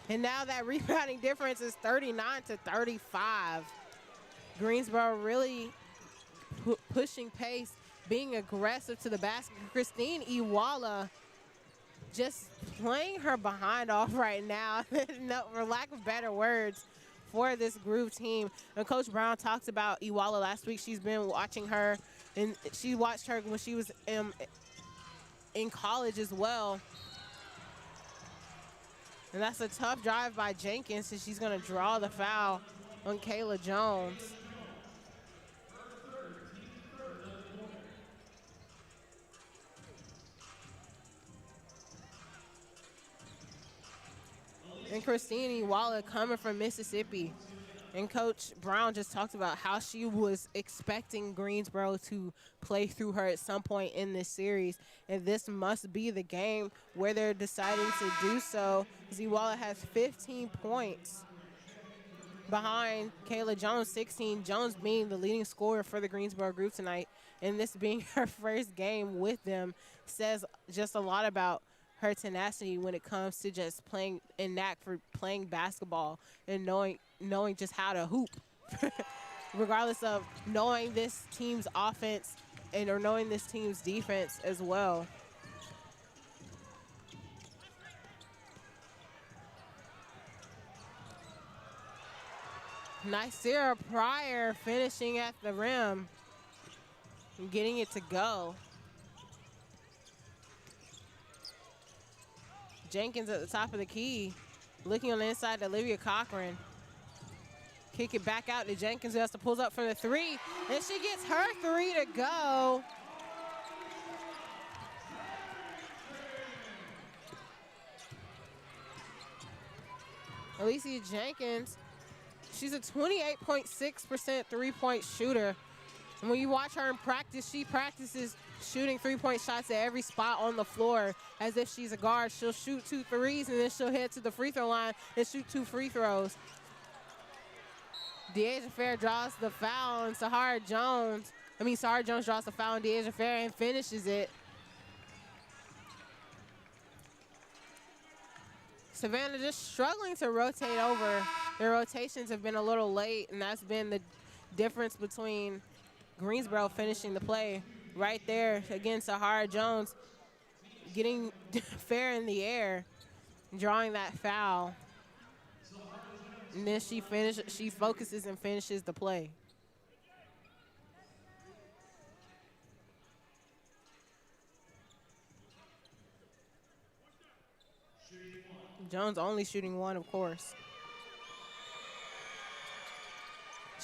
And now that rebounding difference is 39-35. Greensboro really pushing pace, being aggressive to the basket. Christine Iwala just playing her behind off right now, no, for lack of better words, for this Groove team. And Coach Brown talked about Iwala last week. She's been watching her, and she watched her when she was in college as well. And that's a tough drive by Jenkins, and she's going to draw the foul on Kayla Jones. And Christine Iwala coming from Mississippi. And Coach Brown just talked about how she was expecting Greensboro to play through her at some point in this series. And this must be the game where they're deciding to do so. Iwala has 15 points behind Kayla Jones, 16. Jones being the leading scorer for the Greensboro Groove tonight. And this being her first game with them says just a lot about her tenacity when it comes to just playing and knack for playing basketball and knowing just how to hoop, regardless of knowing this team's offense or knowing this team's defense as well. Nicera Pryor finishing at the rim and getting it to go. Jenkins at the top of the key, looking on the inside to Olivia Cochran. Kick it back out to Jenkins, who has to pull up for the three, and she gets her three to go. Alicia Jenkins, she's a 28.6% three-point shooter. And when you watch her in practice, she practices shooting three-point shots at every spot on the floor as if she's a guard. She'll shoot 2 threes, and then she'll head to the free throw line and shoot 2 free throws. Deasia Fair draws the foul, and Sahara Jones draws the foul on Deasia Fair and finishes it. Savannah just struggling to rotate over. Their rotations have been a little late, and that's been the difference between Greensboro finishing the play. Right there, again, Sahara Jones getting Fair in the air, drawing that foul. And then she focuses and finishes the play. Jones only shooting 1, of course.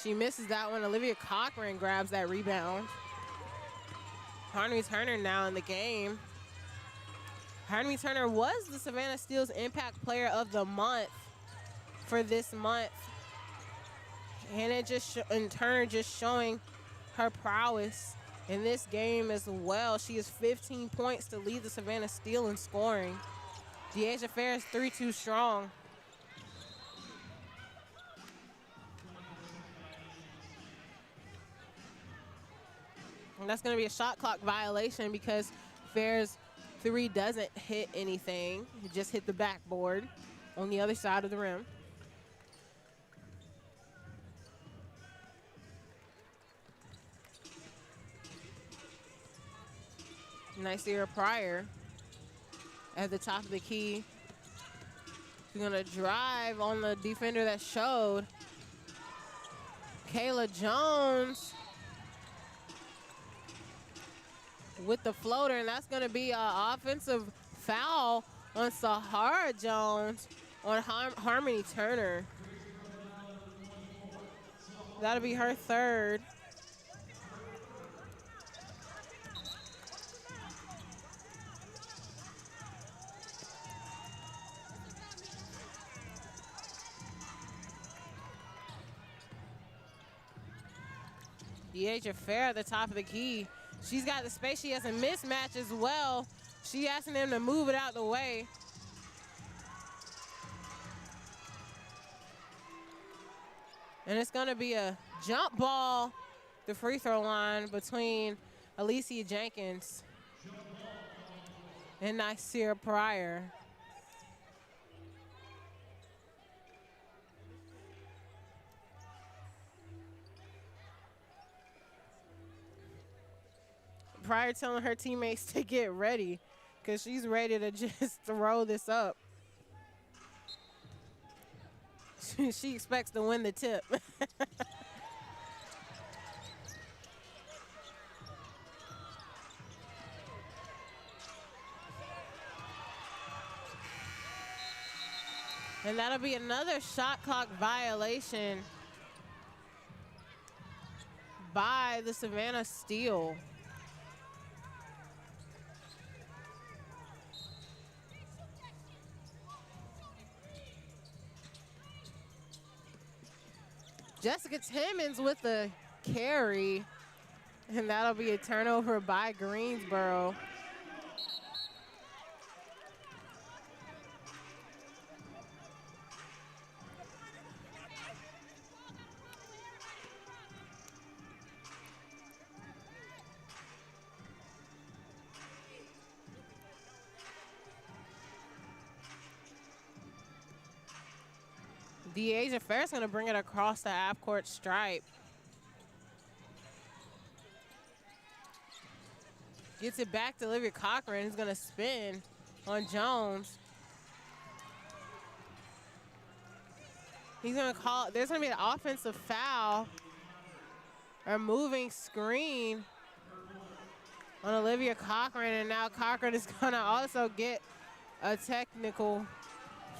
She misses that one. Olivia Cochran grabs that rebound. Harney Turner now in the game. Harney Turner was the Savannah Steel's Impact Player of the Month for this month. And it just, in turn, just showing her prowess in this game as well. She has 15 points to lead the Savannah Steel in scoring. Deasia Fair is 3-2 strong. And that's going to be a shot clock violation because Fair's 3 doesn't hit anything. It just hit the backboard on the other side of the rim. Nicera Pryor at the top of the key. She's going to drive on the defender that showed. Kayla Jones with the floater, and that's going to be an offensive foul on Sahara Jones. on Harmony Turner. That'll be her third. Deasia Fair at the top of the key. She's got the space. She has a mismatch as well. She asking them to move it out the way. And it's going to be a jump ball, the free throw line between Alicia Jenkins and Nasir Pryor. Pryor telling her teammates to get ready because she's ready to just throw this up. She expects to win the tip. And that'll be another shot clock violation by the Savannah Steel. Jessica Timmons with the carry, and that'll be a turnover by Greensboro. Deasia Fair's going to bring it across the half-court stripe. Gets it back to Olivia Cochran, who's going to spin on Jones. He's going to call, there's going to be an offensive foul. A moving screen on Olivia Cochran, and now Cochran is going to also get a technical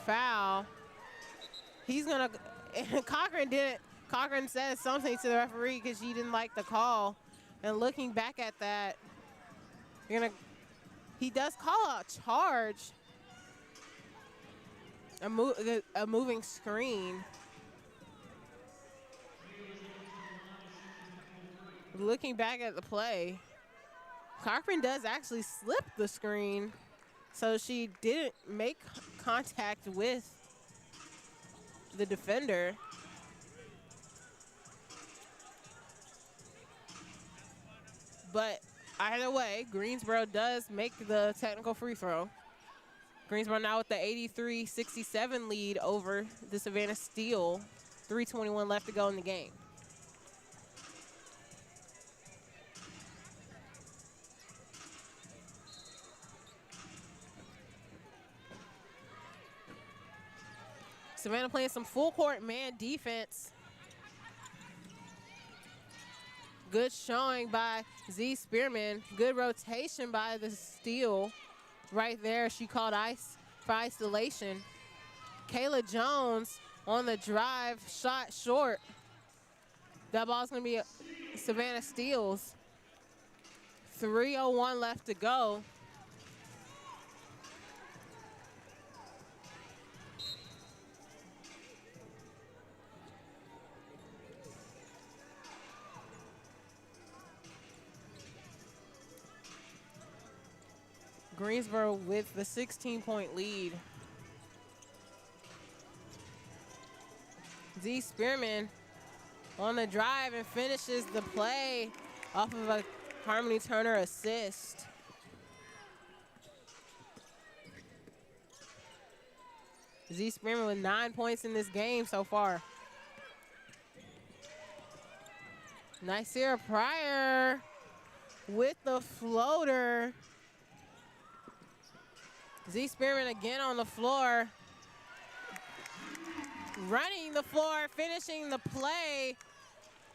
foul. He's gonna, Cochran said something to the referee because she didn't like the call. And looking back at that, he does call a charge. A moving screen. Looking back at the play, Cochran does actually slip the screen. So she didn't make contact with the defender. But either way, Greensboro does make the technical free throw. Greensboro now with the 83-67 lead over the Savannah Steel. 3:21 left to go in the game. Savannah playing some full court man defense. Good showing by Z Spearman. Good rotation by the Steel. Right there, she called ice for isolation. Kayla Jones on the drive, shot short. That ball's gonna be Savannah Steel's. 3:01 left to go. Greensboro with the 16-point lead. Z Spearman on the drive and finishes the play off of a Harmony Turner assist. Z Spearman with 9 points in this game so far. Nasir Pryor with the floater. Z Spearman again on the floor. Running the floor, finishing the play.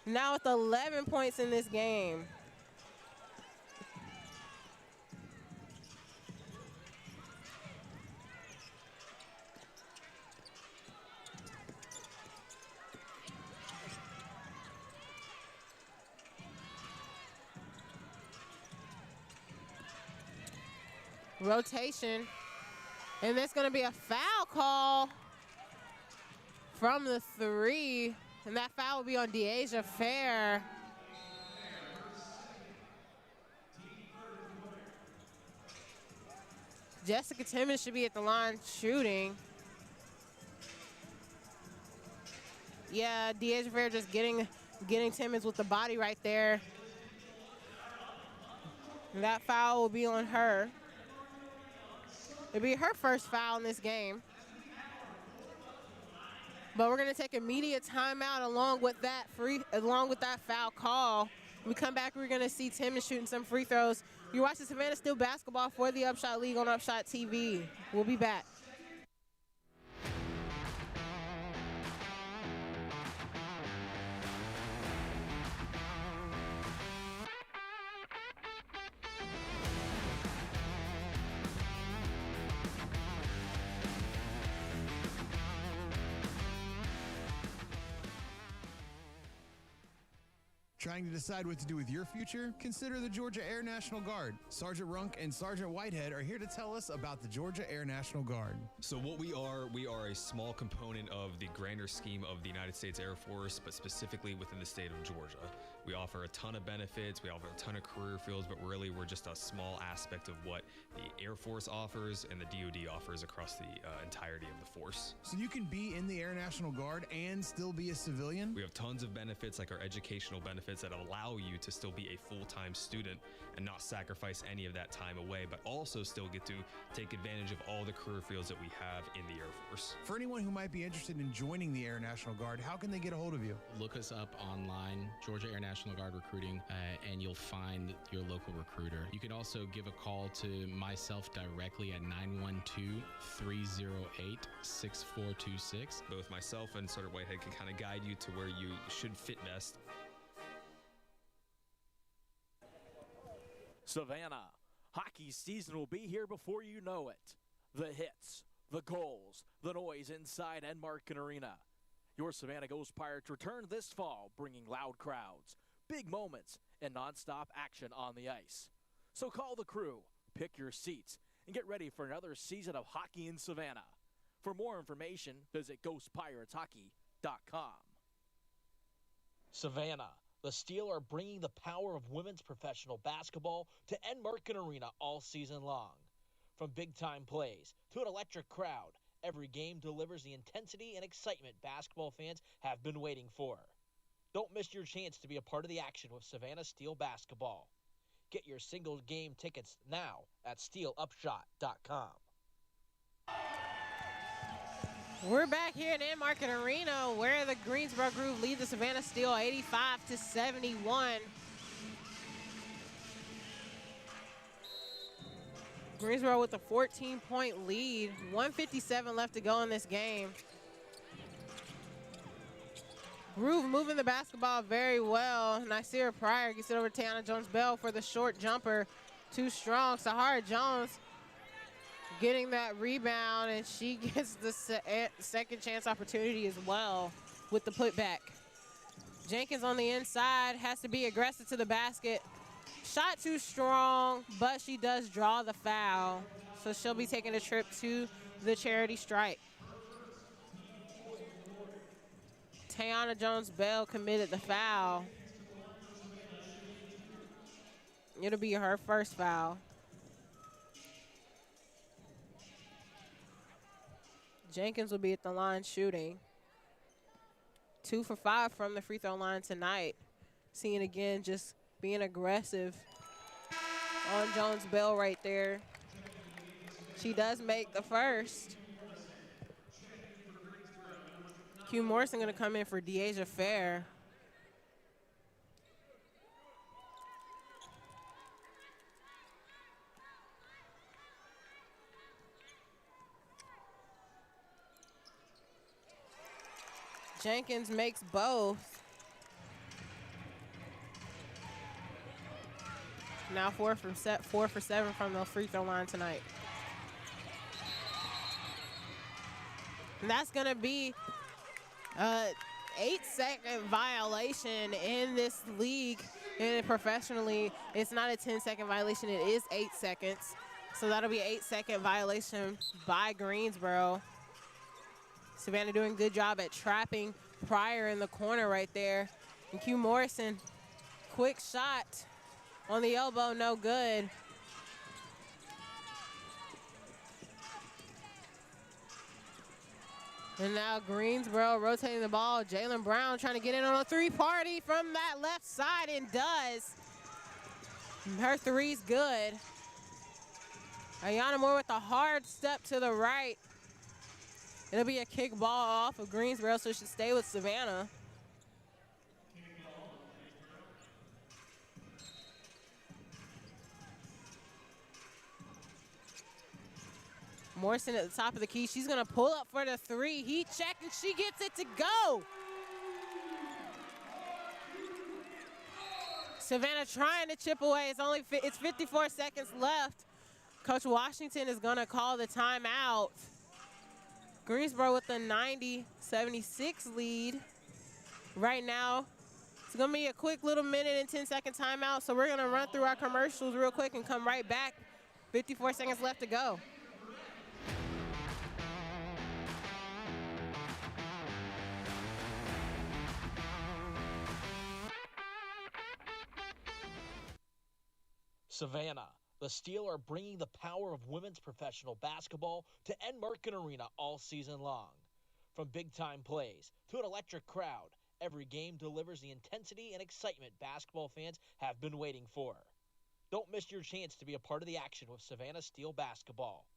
Now with 11 points in this game. Rotation. And there's going to be a foul call from the 3. And that foul will be on Deasia Fair. Jessica Timmons should be at the line shooting. Yeah, Deasia Fair just getting Timmons with the body right there. And that foul will be on her. It'll be her first foul in this game. But we're gonna take immediate timeout along with that foul call. When we come back, we're gonna see Timmons shooting some free throws. You're watching Savannah Steel basketball for the UPSHOT League on UPSHOT TV. We'll be back. Trying to decide what to do with your future? Consider the Georgia Air National Guard. Sergeant Runk and Sergeant Whitehead are here to tell us about the Georgia Air National Guard. So what we are a small component of the grander scheme of the United States Air Force, but specifically within the state of Georgia. We offer a ton of benefits, we offer a ton of career fields, but really we're just a small aspect of what the Air Force offers and the DoD offers across the entirety of the force. So you can be in the Air National Guard and still be a civilian? We have tons of benefits, like our educational benefits that allow you to still be a full-time student and not sacrifice any of that time away, but also still get to take advantage of all the career fields that we have in the Air Force. For anyone who might be interested in joining the Air National Guard, how can they get a hold of you? Look us up online, Georgia Air National Guard Recruiting, and you'll find your local recruiter. You can also give a call to myself directly at 912-308-6426. Both myself and Sergeant Whitehead can kind of guide you to where you should fit best. Savannah, hockey season will be here before you know it. The hits, the goals, the noise inside Enmarket Arena. Your Savannah Ghost Pirates return this fall, bringing loud crowds, big moments, and nonstop action on the ice. So call the crew, pick your seats, and get ready for another season of hockey in Savannah. For more information, visit ghostpirateshockey.com. Savannah, the Steel are bringing the power of women's professional basketball to Enmarket Arena all season long. From big-time plays to an electric crowd, every game delivers the intensity and excitement basketball fans have been waiting for. Don't miss your chance to be a part of the action with Savannah Steel basketball. Get your single game tickets now at steelupshot.com. We're back here at Enmarket Arena where the Greensboro Groove lead the Savannah Steel 85-71. Greensboro with a 14-point lead. 1:57 left to go in this game. Groove moving the basketball very well. Nasira Pryor gets it over to Tiana Jones-Bell for the short jumper. Too strong. Sahara Jones getting that rebound, and she gets the second chance opportunity as well with the putback. Jenkins on the inside has to be aggressive to the basket. Shot too strong, but she does draw the foul. So she'll be taking a trip to the charity stripe. Tiana Jones-Bell committed the foul. It'll be her first foul. Jenkins will be at the line shooting. 2 for 5 from the free throw line tonight. Seeing again, just being aggressive on Jones-Bell right there. She does make the first. Q Morrison gonna come in for Deasia Fair. Jenkins makes both. Now 4 for 7 from the free throw line tonight. And that's gonna be 8-second violation in this league. And professionally, it's not a 10-second violation, it is 8 seconds. So that'll be an 8-second violation by Greensboro. Savannah doing a good job at trapping Pryor in the corner right there. And Q Morrison, quick shot on the elbow, no good. And now Greensboro rotating the ball. Jalen Brown trying to get in on a three-party from that left side and does. Her three's good. Ayana Moore with a hard step to the right. It'll be a kick ball off of Greensboro, so it should stay with Savannah. Morrison at the top of the key. She's going to pull up for the three. Heat check, and she gets it to go. Savannah trying to chip away. It's 54 seconds left. Coach Washington is going to call the timeout. Greensboro with a 90-76 lead. Right now, it's going to be a quick little minute and 10-second timeout, so we're going to run through our commercials real quick and come right back. 54 seconds left to go. Savannah, the Steel are bringing the power of women's professional basketball to Enmarket Arena all season long. From big-time plays to an electric crowd, every game delivers the intensity and excitement basketball fans have been waiting for. Don't miss your chance to be a part of the action with Savannah Steel basketball.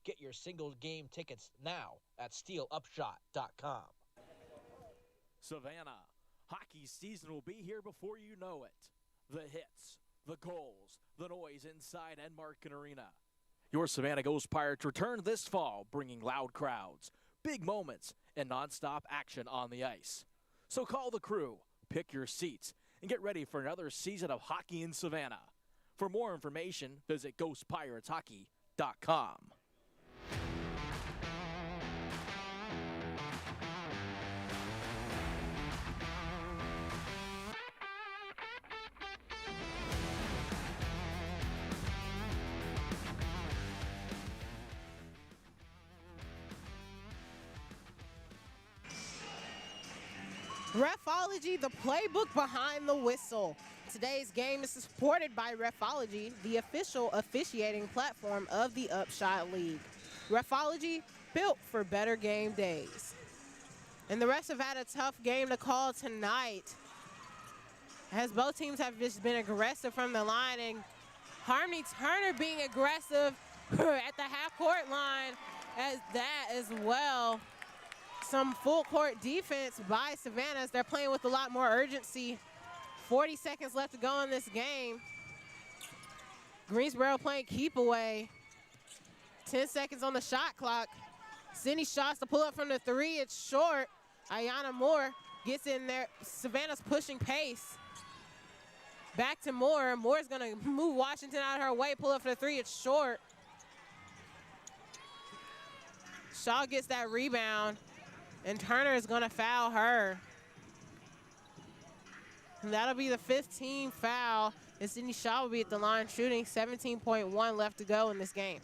Get your single game tickets now at steelupshot.com. Savannah, hockey season will be here before you know it. The hits, the goals, the noise inside Enmarket Arena. Your Savannah Ghost Pirates return this fall, bringing loud crowds, big moments, and nonstop action on the ice. So call the crew, pick your seats, and get ready for another season of hockey in Savannah. For more information, visit ghostpirateshockey.com. Refology, the playbook behind the whistle. Today's game is supported by Refology, the official officiating platform of the UPSHOT League. Refology, built for better game days. And the rest have had a tough game to call tonight, as both teams have just been aggressive from the line, and Harmony Turner being aggressive at the half-court line as that as well. Some full-court defense by Savannah as they're playing with a lot more urgency. 40 seconds left to go in this game. Greensboro playing keep away. 10 seconds on the shot clock. Sydney shots to pull up from the three. It's short. Ayana Moore gets in there. Savannah's pushing pace. Back to Moore. Moore's going to move Washington out of her way, pull up for the three. It's short. Shaw gets that rebound, and Turner is going to foul her. And that'll be the 15th foul, and Sydney Shaw will be at the line shooting. 17.1 left to go in this game.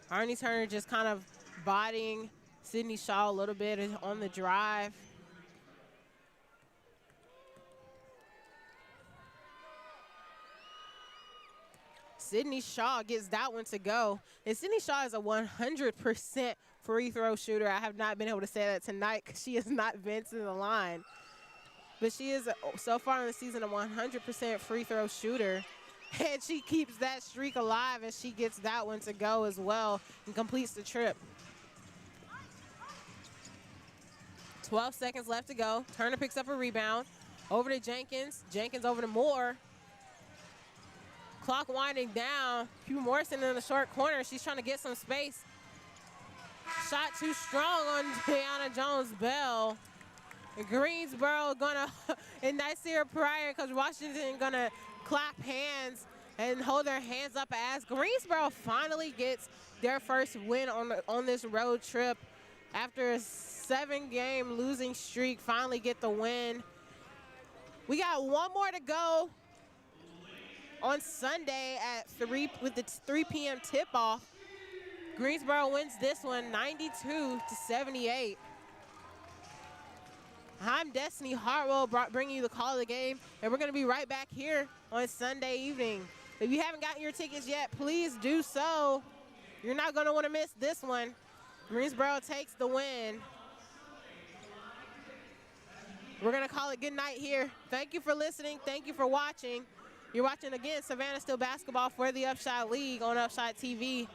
Arnie Turner just kind of bodying Sydney Shaw a little bit on the drive. Sydney Shaw gets that one to go. And Sydney Shaw is a 100% free throw shooter. I have not been able to say that tonight because she has not been to the line. But she is, so far in the season, a 100% free throw shooter. And she keeps that streak alive, and she gets that one to go as well and completes the trip. 12 seconds left to go. Turner picks up a rebound. Over to Jenkins. Jenkins over to Moore. Clock winding down. Hugh Morrison in the short corner. She's trying to get some space. Shot too strong on Deanna Jones-Bell. Greensboro gonna, and Nasir Pryor, Coach Washington gonna clap hands and hold their hands up as Greensboro finally gets their first win on this road trip after a 7-game losing streak. Finally get the win. We got one more to go on Sunday at 3 with the 3 p.m. tip-off. Greensboro wins this one 92-78. I'm Destiny Hartwell bringing you the call of the game, and we're going to be right back here on Sunday evening. If you haven't gotten your tickets yet, please do so. You're not going to want to miss this one. Greensboro takes the win. We're going to call it good night here. Thank you for listening. Thank you for watching. You're watching, again, Savannah Steel basketball for the UPSHOT League on UPSHOT TV.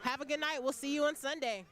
Have a good night. We'll see you on Sunday.